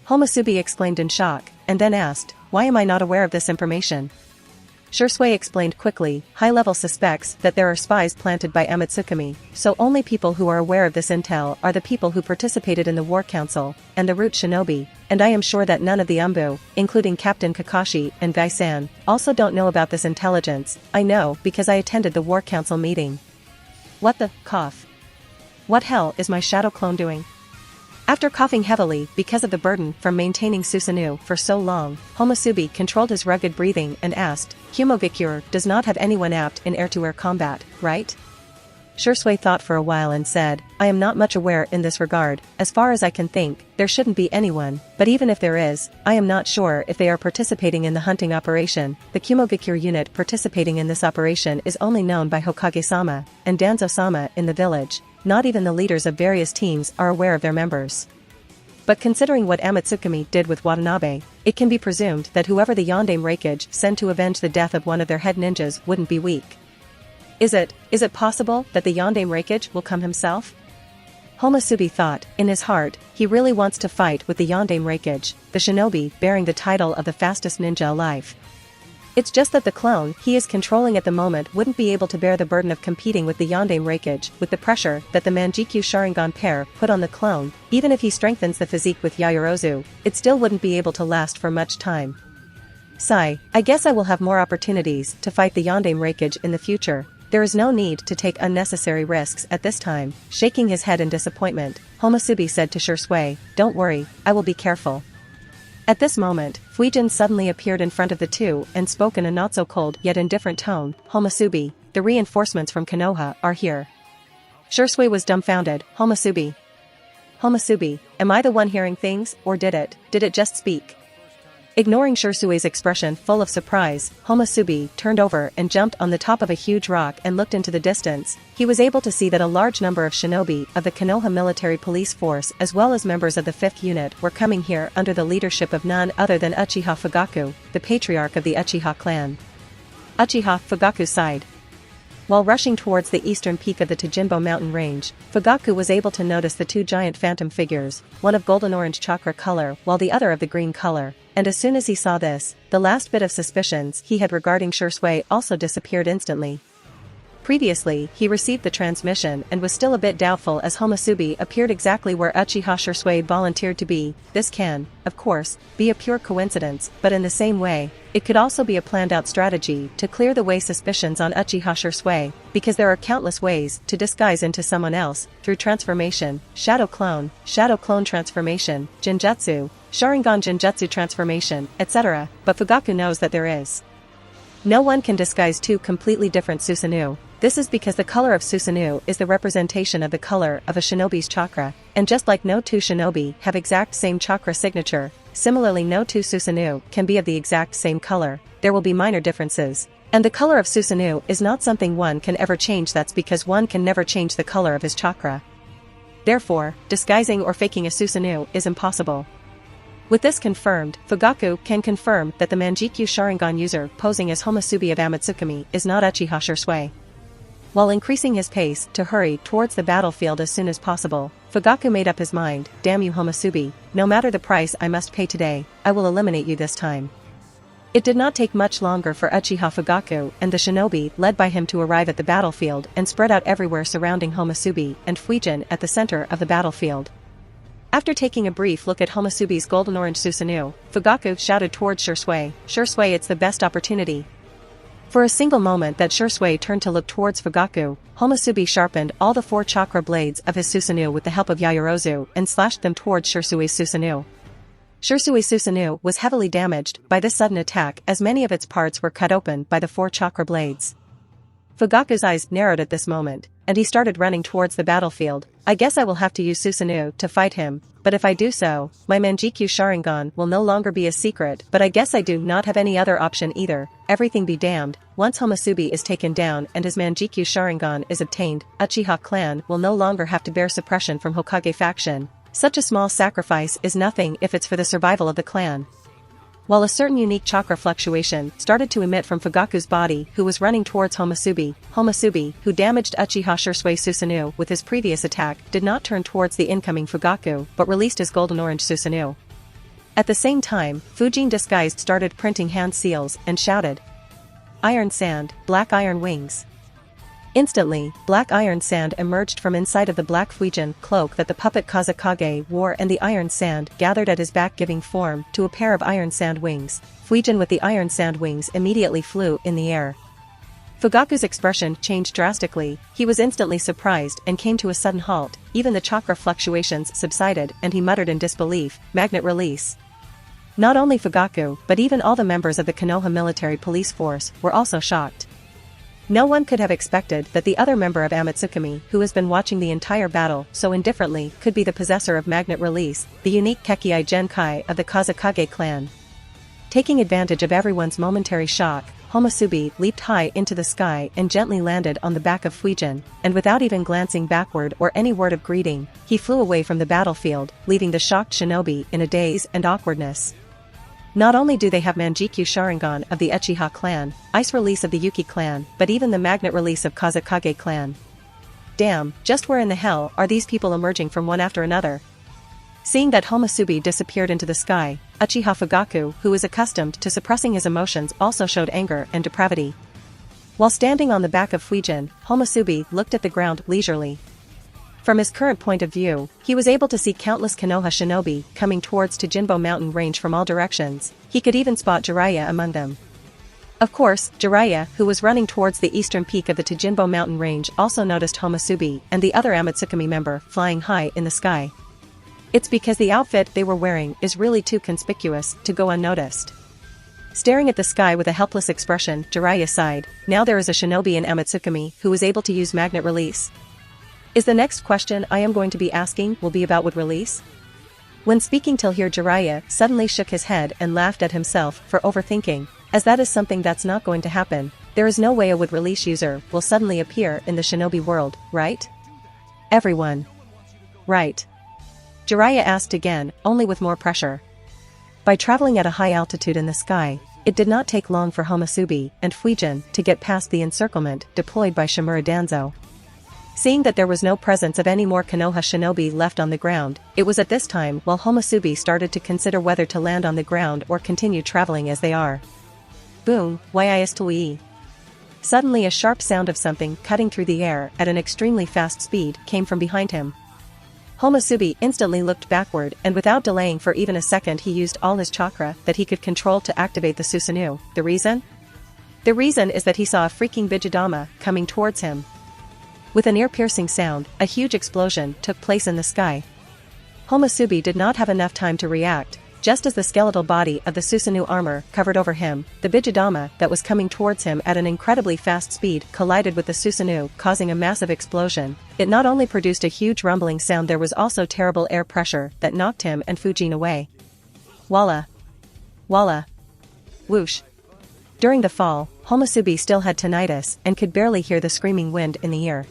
Homasubi exclaimed in shock, and then asked, why am I not aware of this information? Shursui explained quickly, high-level suspects that there are spies planted by Amatsukami, so only people who are aware of this intel are the people who participated in the War Council, and the Root Shinobi, and I am sure that none of the Umbu, including Captain Kakashi and Gai-san, also don't know about this intelligence. I know because I attended the War Council meeting. What the, cough? What hell is my shadow clone doing? After coughing heavily because of the burden from maintaining Susanoo for so long, Homasubi controlled his rugged breathing and asked, Humogakure does not have anyone apt in air-to-air combat, right? Shursui thought for a while and said, I am not much aware in this regard. As far as I can think, there shouldn't be anyone, but even if there is, I am not sure if they are participating in the hunting operation. The Kumogakure unit participating in this operation is only known by Hokage-sama and Danzo-sama in the village. Not even the leaders of various teams are aware of their members. But considering what Amatsukami did with Watanabe, it can be presumed that whoever the Yondaime Reikage sent to avenge the death of one of their head ninjas wouldn't be weak. Is it possible that the Yondaime Reikage will come himself? Homasubi thought, in his heart, he really wants to fight with the Yondaime Reikage, the shinobi bearing the title of the fastest ninja alive. It's just that the clone he is controlling at the moment wouldn't be able to bear the burden of competing with the Yondaime Reikage with the pressure that the Manjikyu Sharingan pair put on the clone. Even if he strengthens the physique with Yaoyorozu, it still wouldn't be able to last for much time. Sigh, I guess I will have more opportunities to fight the Yondaime Reikage in the future. There is no need to take unnecessary risks at this time. Shaking his head in disappointment, Homasubi said to Shursui, don't worry, I will be careful. At this moment, Fuijin suddenly appeared in front of the two and spoke in a not-so-cold yet indifferent tone, Homasubi, the reinforcements from Konoha are here. Shursui was dumbfounded. Homasubi, am I the one hearing things, or did it just speak? Ignoring Shursui's expression full of surprise, Homasubi turned over and jumped on the top of a huge rock and looked into the distance. He was able to see that a large number of shinobi of the Konoha military police force as well as members of the 5th unit were coming here under the leadership of none other than Uchiha Fugaku, the patriarch of the Uchiha clan. Uchiha Fugaku sighed. While rushing towards the eastern peak of the Tajinbo mountain range, Fugaku was able to notice the two giant phantom figures, one of golden-orange chakra color while the other of the green color, and as soon as he saw this, the last bit of suspicions he had regarding Shursui also disappeared instantly. Previously, he received the transmission and was still a bit doubtful as Homasubi appeared exactly where Uchiha Shursui volunteered to be. This can, of course, be a pure coincidence, but in the same way, it could also be a planned-out strategy to clear the way suspicions on Uchiha Shursui, because there are countless ways to disguise into someone else, through transformation, shadow clone transformation, Jinjutsu, Sharingan Jinjutsu transformation, etc., but Fugaku knows that there is. No one can disguise two completely different Susanoo. This is because the color of Susanoo is the representation of the color of a shinobi's chakra, and just like no two shinobi have exact same chakra signature, similarly no two Susanoo can be of the exact same color. There will be minor differences. And the color of Susanoo is not something one can ever change. That's because one can never change the color of his chakra. Therefore, disguising or faking a Susanoo is impossible. With this confirmed, Fugaku can confirm that the Manjikyu Sharingan user posing as Homasubi of Amatsukami is not Uchiha Shursui. While increasing his pace to hurry towards the battlefield as soon as possible, Fugaku made up his mind, damn you Homasubi, no matter the price I must pay today, I will eliminate you this time. It did not take much longer for Uchiha Fugaku and the shinobi led by him to arrive at the battlefield and spread out everywhere surrounding Homasubi and Fuijin at the center of the battlefield. After taking a brief look at Homosubi's golden orange Susanoo, Fugaku shouted towards Shursui, "Shursui, it's the best opportunity." For a single moment that Shursui turned to look towards Fugaku, Homosubi sharpened all the 4 chakra blades of his Susanoo with the help of Yaoyorozu and slashed them towards Shursui's Susanoo. Shursui's Susanoo was heavily damaged by this sudden attack as many of its parts were cut open by the 4 chakra blades. Fugaku's eyes narrowed at this moment, and he started running towards the battlefield. "I guess I will have to use Susanoo to fight him, but if I do so, my Manjikyu Sharingan will no longer be a secret, but I guess I do not have any other option either. Everything be damned, once Homosubi is taken down and his Manjikyu Sharingan is obtained, Uchiha clan will no longer have to bear suppression from Hokage faction. Such a small sacrifice is nothing if it's for the survival of the clan." While a certain unique chakra fluctuation started to emit from Fugaku's body who was running towards Homosubi, who damaged Uchiha Shursui Susanoo with his previous attack, did not turn towards the incoming Fugaku but released his golden orange Susanoo. At the same time, Fujin disguised started printing hand seals and shouted, "Iron sand, black iron wings." Instantly, black iron sand emerged from inside of the black Fuijin cloak that the puppet Kazekage wore, and the iron sand gathered at his back, giving form to a pair of iron sand wings. Fuijin with the iron sand wings immediately flew in the air. Fugaku's expression changed drastically. He was instantly surprised and came to a sudden halt. Even the chakra fluctuations subsided and he muttered in disbelief, "Magnet release." Not only Fugaku but even all the members of the Konoha military police force were also shocked. No one could have expected that the other member of Amatsukami, who has been watching the entire battle so indifferently, could be the possessor of Magnet Release, the unique Kekii Genkai of the Kazekage clan. Taking advantage of everyone's momentary shock, Homosubi leaped high into the sky and gently landed on the back of Fuijin, and without even glancing backward or any word of greeting, he flew away from the battlefield, leaving the shocked shinobi in a daze and awkwardness. Not only do they have Manjikyu Sharingan of the Uchiha clan, Ice Release of the Yuki clan, but even the Magnet Release of Kazekage clan. Damn, just where in the hell are these people emerging from one after another? Seeing that Homosubi disappeared into the sky, Uchiha Fugaku, who is accustomed to suppressing his emotions, also showed anger and depravity. While standing on the back of Fuijin, Homosubi looked at the ground leisurely. From his current point of view, he was able to see countless Konoha shinobi coming towards Tajinbo mountain range from all directions. He could even spot Jiraiya among them. Of course, Jiraiya, who was running towards the eastern peak of the Tajinbo mountain range, also noticed Homosubi and the other Amatsukami member flying high in the sky. It's because the outfit they were wearing is really too conspicuous to go unnoticed. Staring at the sky with a helpless expression, Jiraiya sighed. Now there is a shinobi in Amatsukami who is able to use Magnet Release. Is the next question I am going to be asking will be about would release? When speaking till here, Jiraiya suddenly shook his head and laughed at himself for overthinking, as that is something that's not going to happen. There is no way a would release user will suddenly appear in the shinobi world, right? Everyone. Right. Jiraiya asked again, only with more pressure. By traveling at a high altitude in the sky, it did not take long for Homosubi and Fuijin to get past the encirclement deployed by Shimura Danzo. Seeing that there was no presence of any more Konoha shinobi left on the ground, it was at this time while Homosubi started to consider whether to land on the ground or continue traveling as they are. Boom, yistui. Suddenly a sharp sound of something cutting through the air at an extremely fast speed came from behind him. Homosubi instantly looked backward and without delaying for even a second he used all his chakra that he could control to activate the Susanoo. The reason? The reason is that he saw a freaking Bijidama coming towards him. With an ear-piercing sound, a huge explosion took place in the sky. Homosubi did not have enough time to react. Just as the skeletal body of the Susanoo armor covered over him, the Bijidama that was coming towards him at an incredibly fast speed collided with the Susanoo, causing a massive explosion. It not only produced a huge rumbling sound, there was also terrible air pressure that knocked him and Fujin away. Walla. Walla. Whoosh. During the fall, Homosubi still had tinnitus and could barely hear the screaming wind in the ear.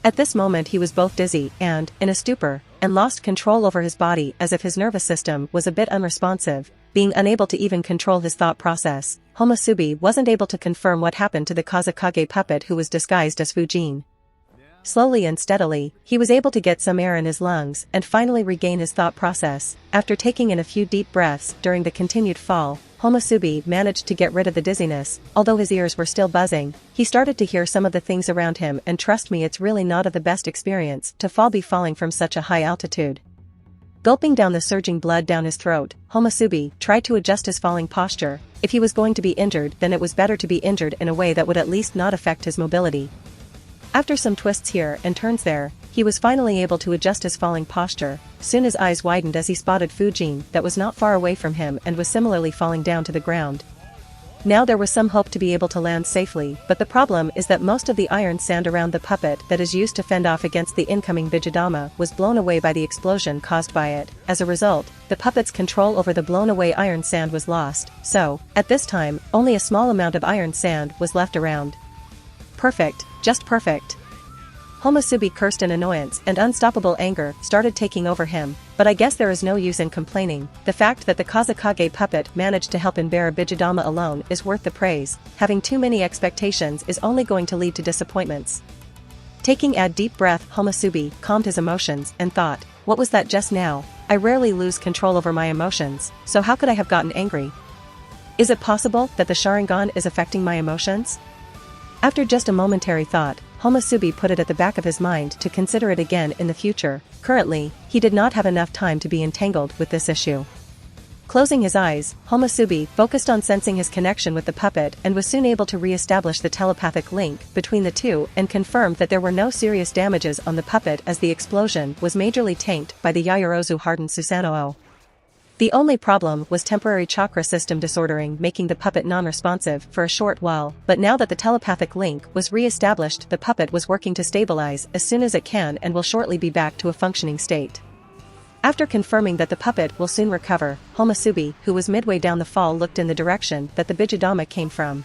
At this moment he was both dizzy and, in a stupor, and lost control over his body as if his nervous system was a bit unresponsive, being unable to even control his thought process. Homosubi wasn't able to confirm what happened to the Kazekage puppet who was disguised as Fujin. Slowly and steadily, he was able to get some air in his lungs and finally regain his thought process. After taking in a few deep breaths during the continued fall, Homosubi managed to get rid of the dizziness. Although his ears were still buzzing, he started to hear some of the things around him, and trust me, it's really not of the best experience to fall falling from such a high altitude. Gulping down the surging blood down his throat, Homosubi tried to adjust his falling posture. If he was going to be injured, then it was better to be injured in a way that would at least not affect his mobility. After some twists here and turns there, he was finally able to adjust his falling posture. Soon his eyes widened as he spotted Fujin that was not far away from him and was similarly falling down to the ground. Now there was some hope to be able to land safely, but the problem is that most of the iron sand around the puppet that is used to fend off against the incoming Bijidama was blown away by the explosion caused by it. As a result, the puppet's control over the blown away iron sand was lost, so, at this time, only a small amount of iron sand was left around. Perfect, just perfect. Homosubi cursed in annoyance and unstoppable anger started taking over him, but I guess there is no use in complaining. The fact that the Kazekage puppet managed to help and bear a Bijidama alone is worth the praise. Having too many expectations is only going to lead to disappointments. Taking a deep breath, Homosubi calmed his emotions and thought, what was that just now? I rarely lose control over my emotions, so how could I have gotten angry? Is it possible that the Sharingan is affecting my emotions? After just a momentary thought, Homosubi put it at the back of his mind to consider it again in the future. Currently, he did not have enough time to be entangled with this issue. Closing his eyes, Homosubi focused on sensing his connection with the puppet and was soon able to re-establish the telepathic link between the two and confirmed that there were no serious damages on the puppet as the explosion was majorly tanked by the Yaoyorozu hardened Susanoo. The only problem was temporary chakra system disordering, making the puppet non-responsive for a short while, but now that the telepathic link was re-established, the puppet was working to stabilize as soon as it can and will shortly be back to a functioning state. After confirming that the puppet will soon recover, Homosubi, who was midway down the fall, looked in the direction that the Bijidama came from.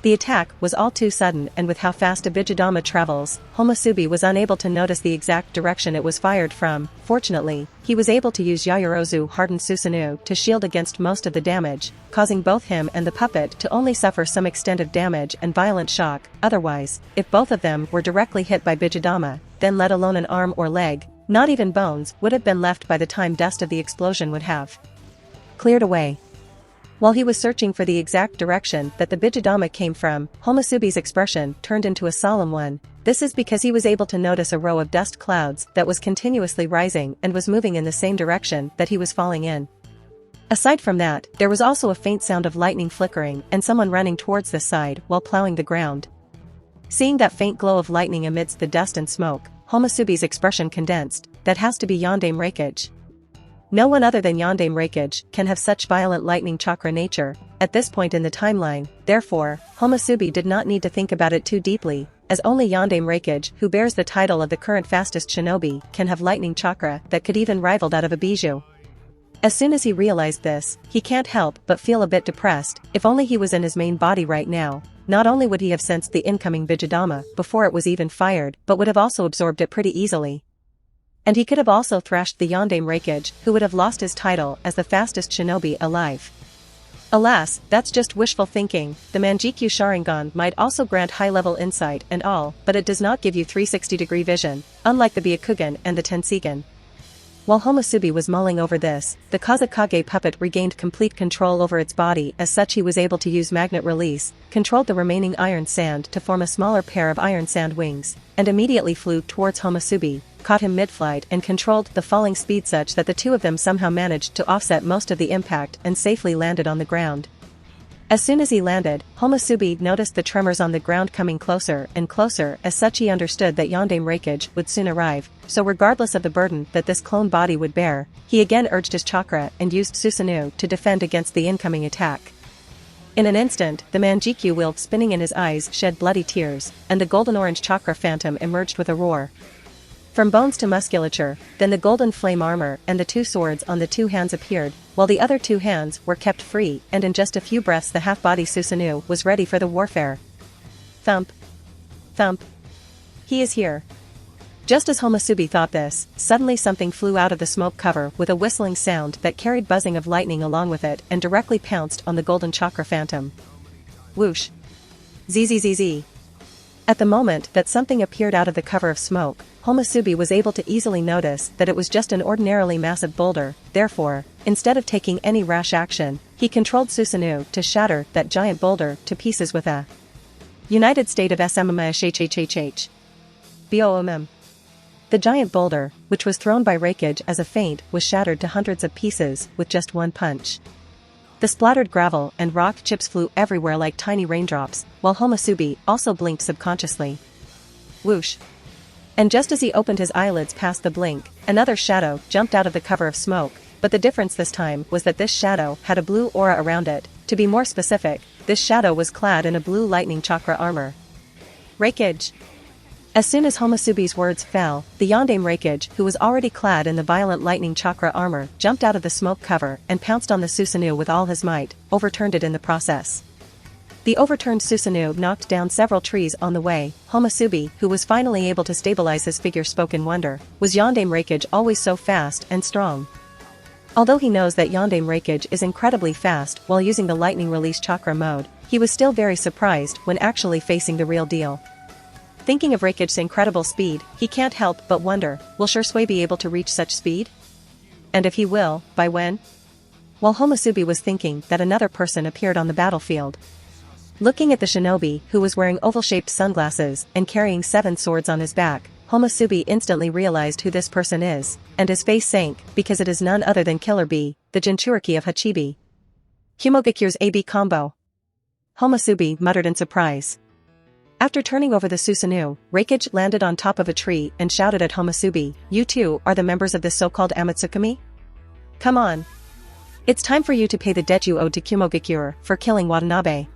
The attack was all too sudden, and with how fast a Bijidama travels, Homosubi was unable to notice the exact direction it was fired from. Fortunately, he was able to use Yaoyorozu hardened Susanoo to shield against most of the damage, causing both him and the puppet to only suffer some extent of damage and violent shock. Otherwise, if both of them were directly hit by Bijidama, then let alone an arm or leg, not even bones would have been left by the time dust of the explosion would have cleared away. While he was searching for the exact direction that the Bijidama came from, Homosubi's expression turned into a solemn one. This is because he was able to notice a row of dust clouds that was continuously rising and was moving in the same direction that he was falling in. Aside from that, there was also a faint sound of lightning flickering and someone running towards this side while plowing the ground. Seeing that faint glow of lightning amidst the dust and smoke, Homosubi's expression condensed. That has to be Yandame Reikage. No one other than Yandame Reikage can have such violent lightning chakra nature at this point in the timeline. Therefore, Homosubi did not need to think about it too deeply, as only Yandame Reikage, who bears the title of the current fastest shinobi, can have lightning chakra that could even rival that of a bijou. As soon as he realized this, he can't help but feel a bit depressed. If only he was in his main body right now, not only would he have sensed the incoming Bijidama before it was even fired, but would have also absorbed it pretty easily. And he could have also thrashed the Yandame Reikage, who would have lost his title as the fastest shinobi alive. Alas, that's just wishful thinking. The Manjikyu Sharingan might also grant high-level insight and all, but it does not give you 360-degree vision, unlike the Byakugan and the Tenseigan. While Homosubi was mulling over this, the Kazekage puppet regained complete control over its body. As such, he was able to use magnet release, controlled the remaining iron sand to form a smaller pair of iron sand wings, and immediately flew towards Homosubi, caught him mid-flight and controlled the falling speed such that the two of them somehow managed to offset most of the impact and safely landed on the ground. As soon as he landed, Homosubi noticed the tremors on the ground coming closer and closer. As such, he understood that Yandame Reikage would soon arrive, so regardless of the burden that this clone body would bear, he again urged his chakra and used Susanoo to defend against the incoming attack. In an instant, the Manjikyu will, spinning in his eyes, shed bloody tears, and the golden-orange chakra phantom emerged with a roar. From bones to musculature, then the golden flame armor and the two swords on the two hands appeared, while the other two hands were kept free, and in just a few breaths the half-body Susanoo was ready for the warfare. Thump. Thump. He is here. Just as Homosubi thought this, suddenly something flew out of the smoke cover with a whistling sound that carried buzzing of lightning along with it and directly pounced on the golden chakra phantom. Whoosh. Zzz. At the moment that something appeared out of the cover of smoke, Homosubi was able to easily notice that it was just an ordinarily massive boulder. Therefore, instead of taking any rash action, he controlled Susanoo to shatter that giant boulder to pieces with a United State of SMMHHHH. BOMM. The giant boulder, which was thrown by Reikage as a feint, was shattered to hundreds of pieces with just one punch. The splattered gravel and rock chips flew everywhere like tiny raindrops, while Homosubi also blinked subconsciously. Whoosh! And just as he opened his eyelids past the blink, another shadow jumped out of the cover of smoke, but the difference this time was that this shadow had a blue aura around it. To be more specific, this shadow was clad in a blue lightning chakra armor. Reikage! As soon as Homosubi's words fell, the Yondaime Reikage, who was already clad in the violent lightning chakra armor, jumped out of the smoke cover and pounced on the Susanoo with all his might, overturned it in the process. The overturned Susanoo knocked down several trees on the way. Homosubi, who was finally able to stabilize his figure, spoke in wonder. Was Yondaime Reikage always so fast and strong? Although he knows that Yondaime Reikage is incredibly fast while using the lightning release chakra mode, he was still very surprised when actually facing the real deal. Thinking of Reikage's incredible speed, he can't help but wonder, will Shursui be able to reach such speed? And if he will, by when? While Homosubi was thinking that, another person appeared on the battlefield. Looking at the shinobi, who was wearing oval-shaped sunglasses and carrying 7 swords on his back, Homosubi instantly realized who this person is, and his face sank, because it is none other than Killer Bee, the Jinchuriki of Hachibi. Kumogakure's AB combo. Homosubi muttered in surprise. After turning over the Susanoo, Reikage landed on top of a tree and shouted at Homosubi, "You two are the members of this so-called Amatsukami? Come on. It's time for you to pay the debt you owed to Kumogakure for killing Watanabe."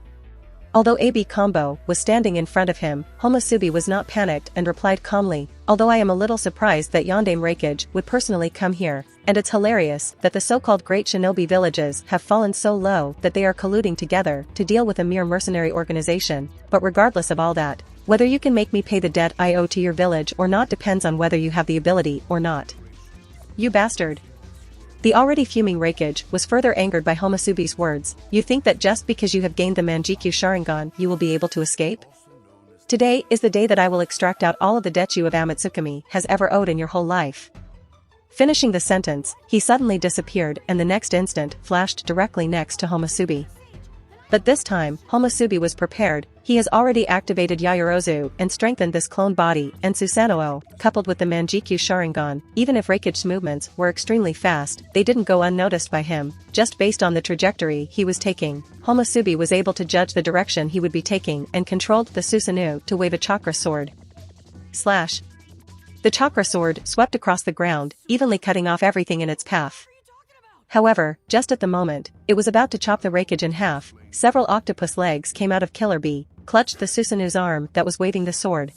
Although AB Combo was standing in front of him, Homosubi was not panicked and replied calmly, "Although I am a little surprised that Yondaime Reikage would personally come here, and it's hilarious that the so-called great shinobi villages have fallen so low that they are colluding together to deal with a mere mercenary organization, but regardless of all that, whether you can make me pay the debt I owe to your village or not depends on whether you have the ability or not. You bastard." The already fuming Reikage was further angered by Homosubi's words. "You think that just because you have gained the Manjikyu Sharingan you will be able to escape? Today is the day that I will extract out all of the debt you of Amatsukami has ever owed in your whole life." Finishing the sentence, he suddenly disappeared and the next instant flashed directly next to Homosubi. But this time, Homosubi was prepared. He has already activated Yaoyorozu and strengthened this clone body, and Susanoo, coupled with the Manjikyu Sharingan. Even if Reikage's movements were extremely fast, they didn't go unnoticed by him. Just based on the trajectory he was taking, Homosubi was able to judge the direction he would be taking and controlled the Susanoo to wave a chakra sword. Slash. The chakra sword swept across the ground, evenly cutting off everything in its path. However, just at the moment it was about to chop the Reikage in half, several octopus legs came out of Killer Bee, clutched the Susanoo's arm that was waving the sword.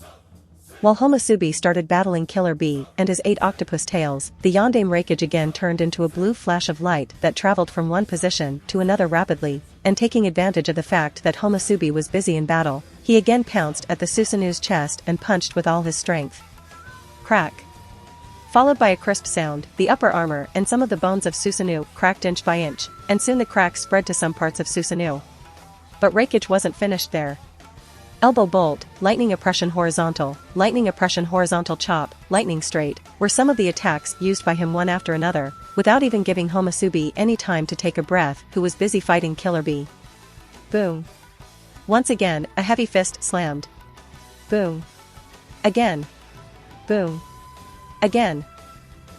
While Homosubi started battling Killer Bee and his 8 octopus tails, the Yondaime Reikage again turned into a blue flash of light that traveled from one position to another rapidly, and taking advantage of the fact that Homosubi was busy in battle, he again pounced at the Susanoo's chest and punched with all his strength. Crack. Followed by a crisp sound, the upper armor and some of the bones of Susanoo cracked inch by inch, and soon the cracks spread to some parts of Susanoo. But Reikage wasn't finished there. Elbow bolt, lightning oppression horizontal chop, lightning straight, were some of the attacks used by him one after another, without even giving Homosubi any time to take a breath, who was busy fighting Killer Bee. Boom. Once again, a heavy fist slammed. Boom. Again. Boom. Again.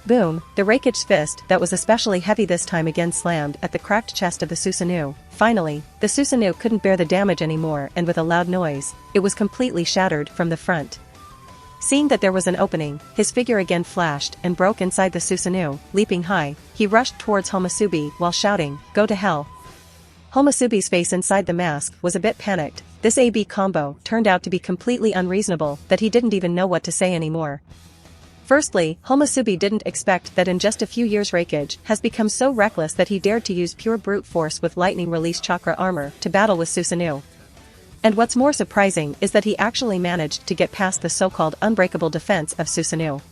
Boom, the Reikage's fist that was especially heavy this time again slammed at the cracked chest of the Susanoo. Finally, the Susanoo couldn't bear the damage anymore, and with a loud noise, it was completely shattered from the front. Seeing that there was an opening, his figure again flashed and broke inside the Susanoo. Leaping high, he rushed towards Homosubi while shouting, "Go to hell." Homosubi's face inside the mask was a bit panicked. This AB combo turned out to be completely unreasonable that he didn't even know what to say anymore. Firstly, Homosubi didn't expect that in just a few years Reikage has become so reckless that he dared to use pure brute force with lightning release chakra armor to battle with Susanoo. And what's more surprising is that he actually managed to get past the so-called unbreakable defense of Susanoo.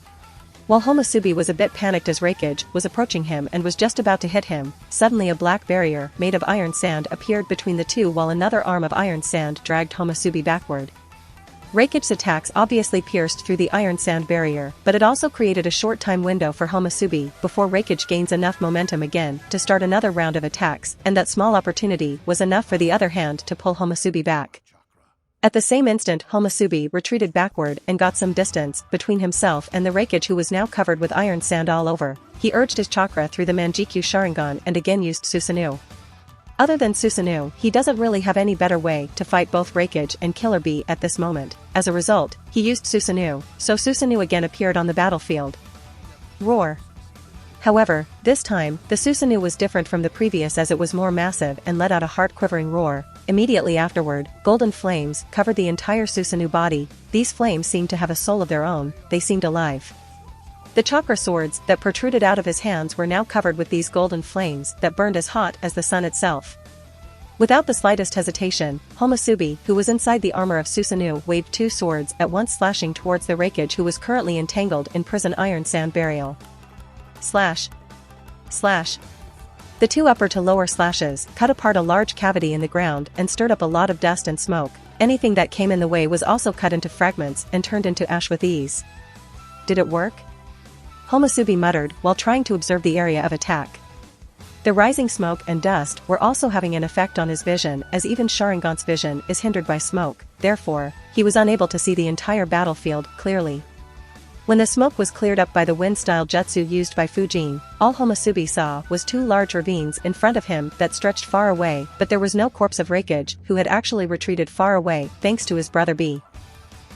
While Homosubi was a bit panicked as Reikage was approaching him and was just about to hit him, suddenly a black barrier made of iron sand appeared between the two while another arm of iron sand dragged Homosubi backward. Reikage's attacks obviously pierced through the iron sand barrier, but it also created a short time window for Homosubi before Reikage gains enough momentum again to start another round of attacks, and that small opportunity was enough for the other hand to pull Homosubi back. At the same instant Homosubi retreated backward and got some distance between himself and the Reikage, who was now covered with iron sand all over. He urged his chakra through the Manjikyu Sharingan and again used Susanoo. Other than Susanoo, he doesn't really have any better way to fight both Reikage and Killer Bee at this moment. As a result, he used Susanoo, so Susanoo again appeared on the battlefield. Roar. However, this time, the Susanoo was different from the previous as it was more massive and let out a heart-quivering roar. Immediately afterward, golden flames covered the entire Susanoo body. These flames seemed to have a soul of their own, they seemed alive. The chakra swords that protruded out of his hands were now covered with these golden flames that burned as hot as the sun itself. Without the slightest hesitation, Homosubi, who was inside the armor of Susanoo, waved two swords at once, slashing towards the Reikage, who was currently entangled in prison iron sand burial. Slash. Slash. The two upper to lower slashes cut apart a large cavity in the ground and stirred up a lot of dust and smoke. Anything that came in the way was also cut into fragments and turned into ash with ease. Did it work? Homosubi muttered while trying to observe the area of attack. The rising smoke and dust were also having an effect on his vision, as even Sharingan's vision is hindered by smoke, therefore, he was unable to see the entire battlefield clearly. When the smoke was cleared up by the wind-style jutsu used by Fujin, all Homosubi saw was two large ravines in front of him that stretched far away, but there was no corpse of Reikage, who had actually retreated far away thanks to his brother B.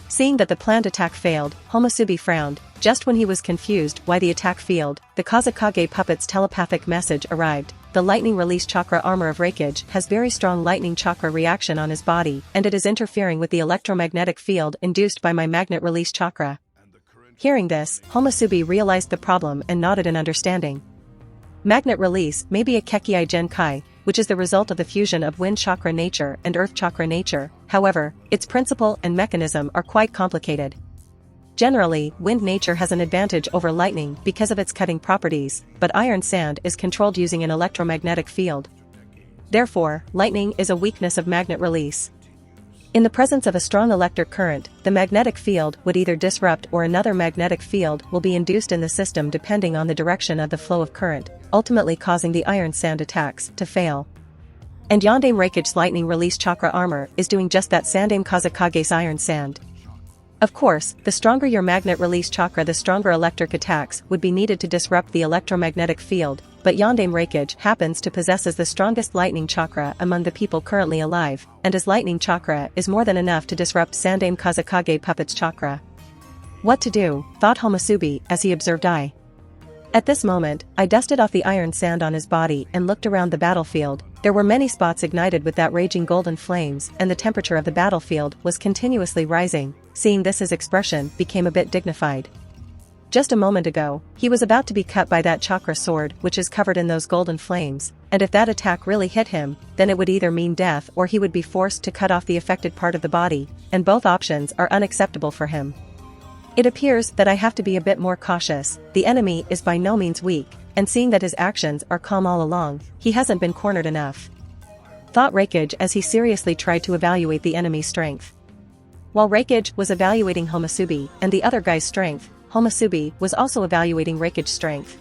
Seeing that the planned attack failed, Homosubi frowned. Just when he was confused why the attack failed, the Kazekage puppet's telepathic message arrived. The lightning release chakra armor of Reikage has very strong lightning chakra reaction on his body, and it is interfering with the electromagnetic field induced by my magnet release chakra. Hearing this, Homosubi realized the problem and nodded in understanding. Magnet release may be a Kekei Genkai, which is the result of the fusion of wind chakra nature and earth chakra nature. However, its principle and mechanism are quite complicated. Generally, wind nature has an advantage over lightning because of its cutting properties, but iron sand is controlled using an electromagnetic field. Therefore, lightning is a weakness of magnet release. In the presence of a strong electric current, the magnetic field would either disrupt or another magnetic field will be induced in the system depending on the direction of the flow of current, ultimately causing the iron sand attacks to fail. And Yondaime Reikage's lightning release chakra armor is doing just that. Sandaime Kazekage's iron sand. Of course, the stronger your magnet release chakra, the stronger electric attacks would be needed to disrupt the electromagnetic field, but Yondaime Reikage happens to possess the strongest lightning chakra among the people currently alive, and his lightning chakra is more than enough to disrupt Sandaime Kazekage puppet's chakra. What to do, thought Homosubi as he observed I. At this moment, I dusted off the iron sand on his body and looked around the battlefield. There were many spots ignited with that raging golden flames, and the temperature of the battlefield was continuously rising. Seeing this, his expression became a bit dignified. Just a moment ago, he was about to be cut by that chakra sword which is covered in those golden flames, and if that attack really hit him, then it would either mean death or he would be forced to cut off the affected part of the body, and both options are unacceptable for him. It appears that I have to be a bit more cautious. The enemy is by no means weak, and seeing that his actions are calm all along, he hasn't been cornered enough. Thought Reikage as he seriously tried to evaluate the enemy's strength. While Reikage was evaluating Homosubi and the other guy's strength, Homosubi was also evaluating Reikage's strength.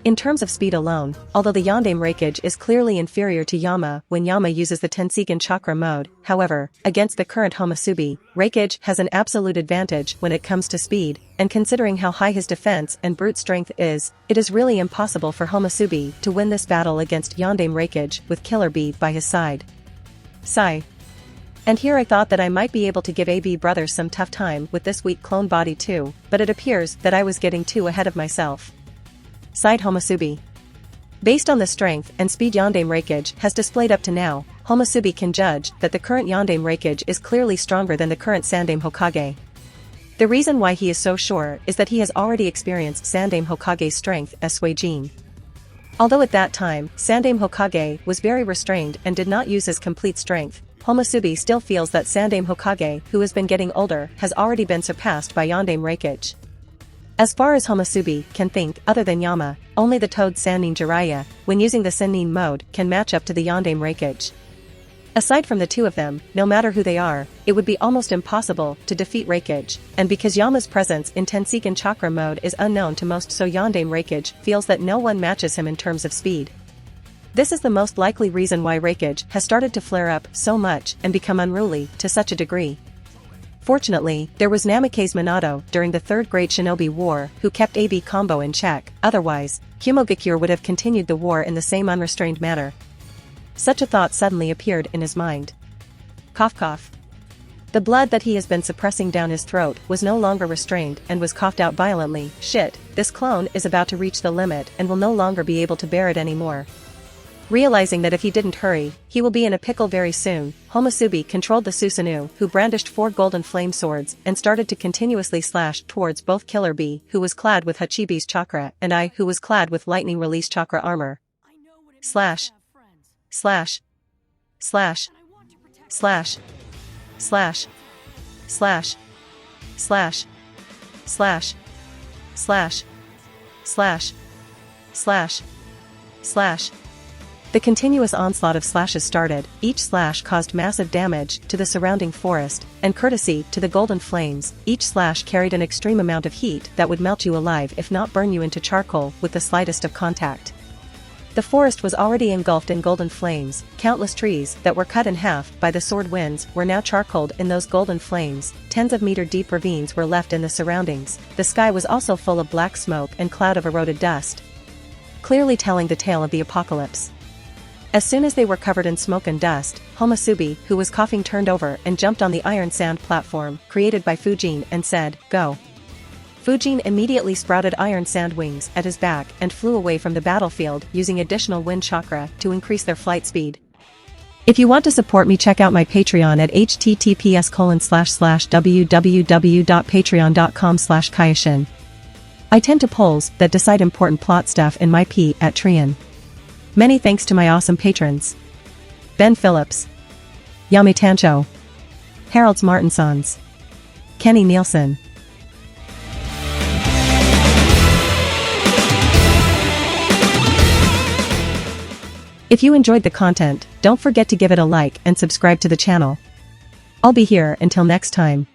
In terms of speed alone, although the Yondaime Reikage is clearly inferior to Yama when Yama uses the Tenseigan chakra mode, however, against the current Homosubi, Reikage has an absolute advantage when it comes to speed, and considering how high his defense and brute strength is, it is really impossible for Homosubi to win this battle against Yondaime Reikage with Killer Bee by his side. Sigh. And here I thought that I might be able to give AB brothers some tough time with this weak clone body too, but it appears that I was getting too ahead of myself. Sighed Homosubi. Based on the strength and speed Yondaime Reikage has displayed up to now, Homosubi can judge that the current Yondaime Reikage is clearly stronger than the current Sandaime Hokage. The reason why he is so sure is that he has already experienced Sandaime Hokage's strength as Suijin. Although at that time, Sandaime Hokage was very restrained and did not use his complete strength, Homosubi still feels that Sandaime Hokage, who has been getting older, has already been surpassed by Yondaime Reikage. As far as Homosubi can think, other than Yama, only the Toad Sannin Jiraiya, when using the Sennin mode, can match up to the Yondaime Reikage. Aside from the two of them, no matter who they are, it would be almost impossible to defeat Reikage, and because Yama's presence in Tenseigan chakra mode is unknown to most, so Yondaime Reikage feels that no one matches him in terms of speed. This is the most likely reason why Raikage has started to flare up so much and become unruly to such a degree. Fortunately, there was Namikaze Minato during the Third Great Shinobi War who kept AB combo in check, otherwise, Hyuga would have continued the war in the same unrestrained manner. Such a thought suddenly appeared in his mind. Cough cough. The blood that he has been suppressing down his throat was no longer restrained and was coughed out violently. Shit, this clone is about to reach the limit and will no longer be able to bear it anymore. Realizing that if he didn't hurry, he will be in a pickle very soon, Homusubi controlled the Susanoo, who brandished 4 golden flame swords and started to continuously slash towards both Killer Bee, who was clad with Hachibi's chakra, and I, who was clad with lightning release chakra armor. Slash. Slash. Slash. Slash. Slash. Slash. Slash. Slash. Slash. Slash. Slash. Slash. The continuous onslaught of slashes started, each slash caused massive damage to the surrounding forest, and courtesy to the golden flames, each slash carried an extreme amount of heat that would melt you alive if not burn you into charcoal with the slightest of contact. The forest was already engulfed in golden flames, countless trees that were cut in half by the sword winds were now charcoaled in those golden flames, tens of meter-deep ravines were left in the surroundings, the sky was also full of black smoke and cloud of eroded dust, clearly telling the tale of the apocalypse. As soon as they were covered in smoke and dust, Homusubi, who was coughing, turned over and jumped on the iron sand platform created by Fujin and said, "Go." Fujin immediately sprouted iron sand wings at his back and flew away from the battlefield using additional wind chakra to increase their flight speed. If you want to support me, check out my Patreon at https://www.patreon.com/Kaioshin. I tend to polls that decide important plot stuff in my P at Trian. Many thanks to my awesome patrons. Ben Phillips, Yami Tancho, Harold Martinsons, Kenny Nielsen. If you enjoyed the content, don't forget to give it a like and subscribe to the channel. I'll be here until next time.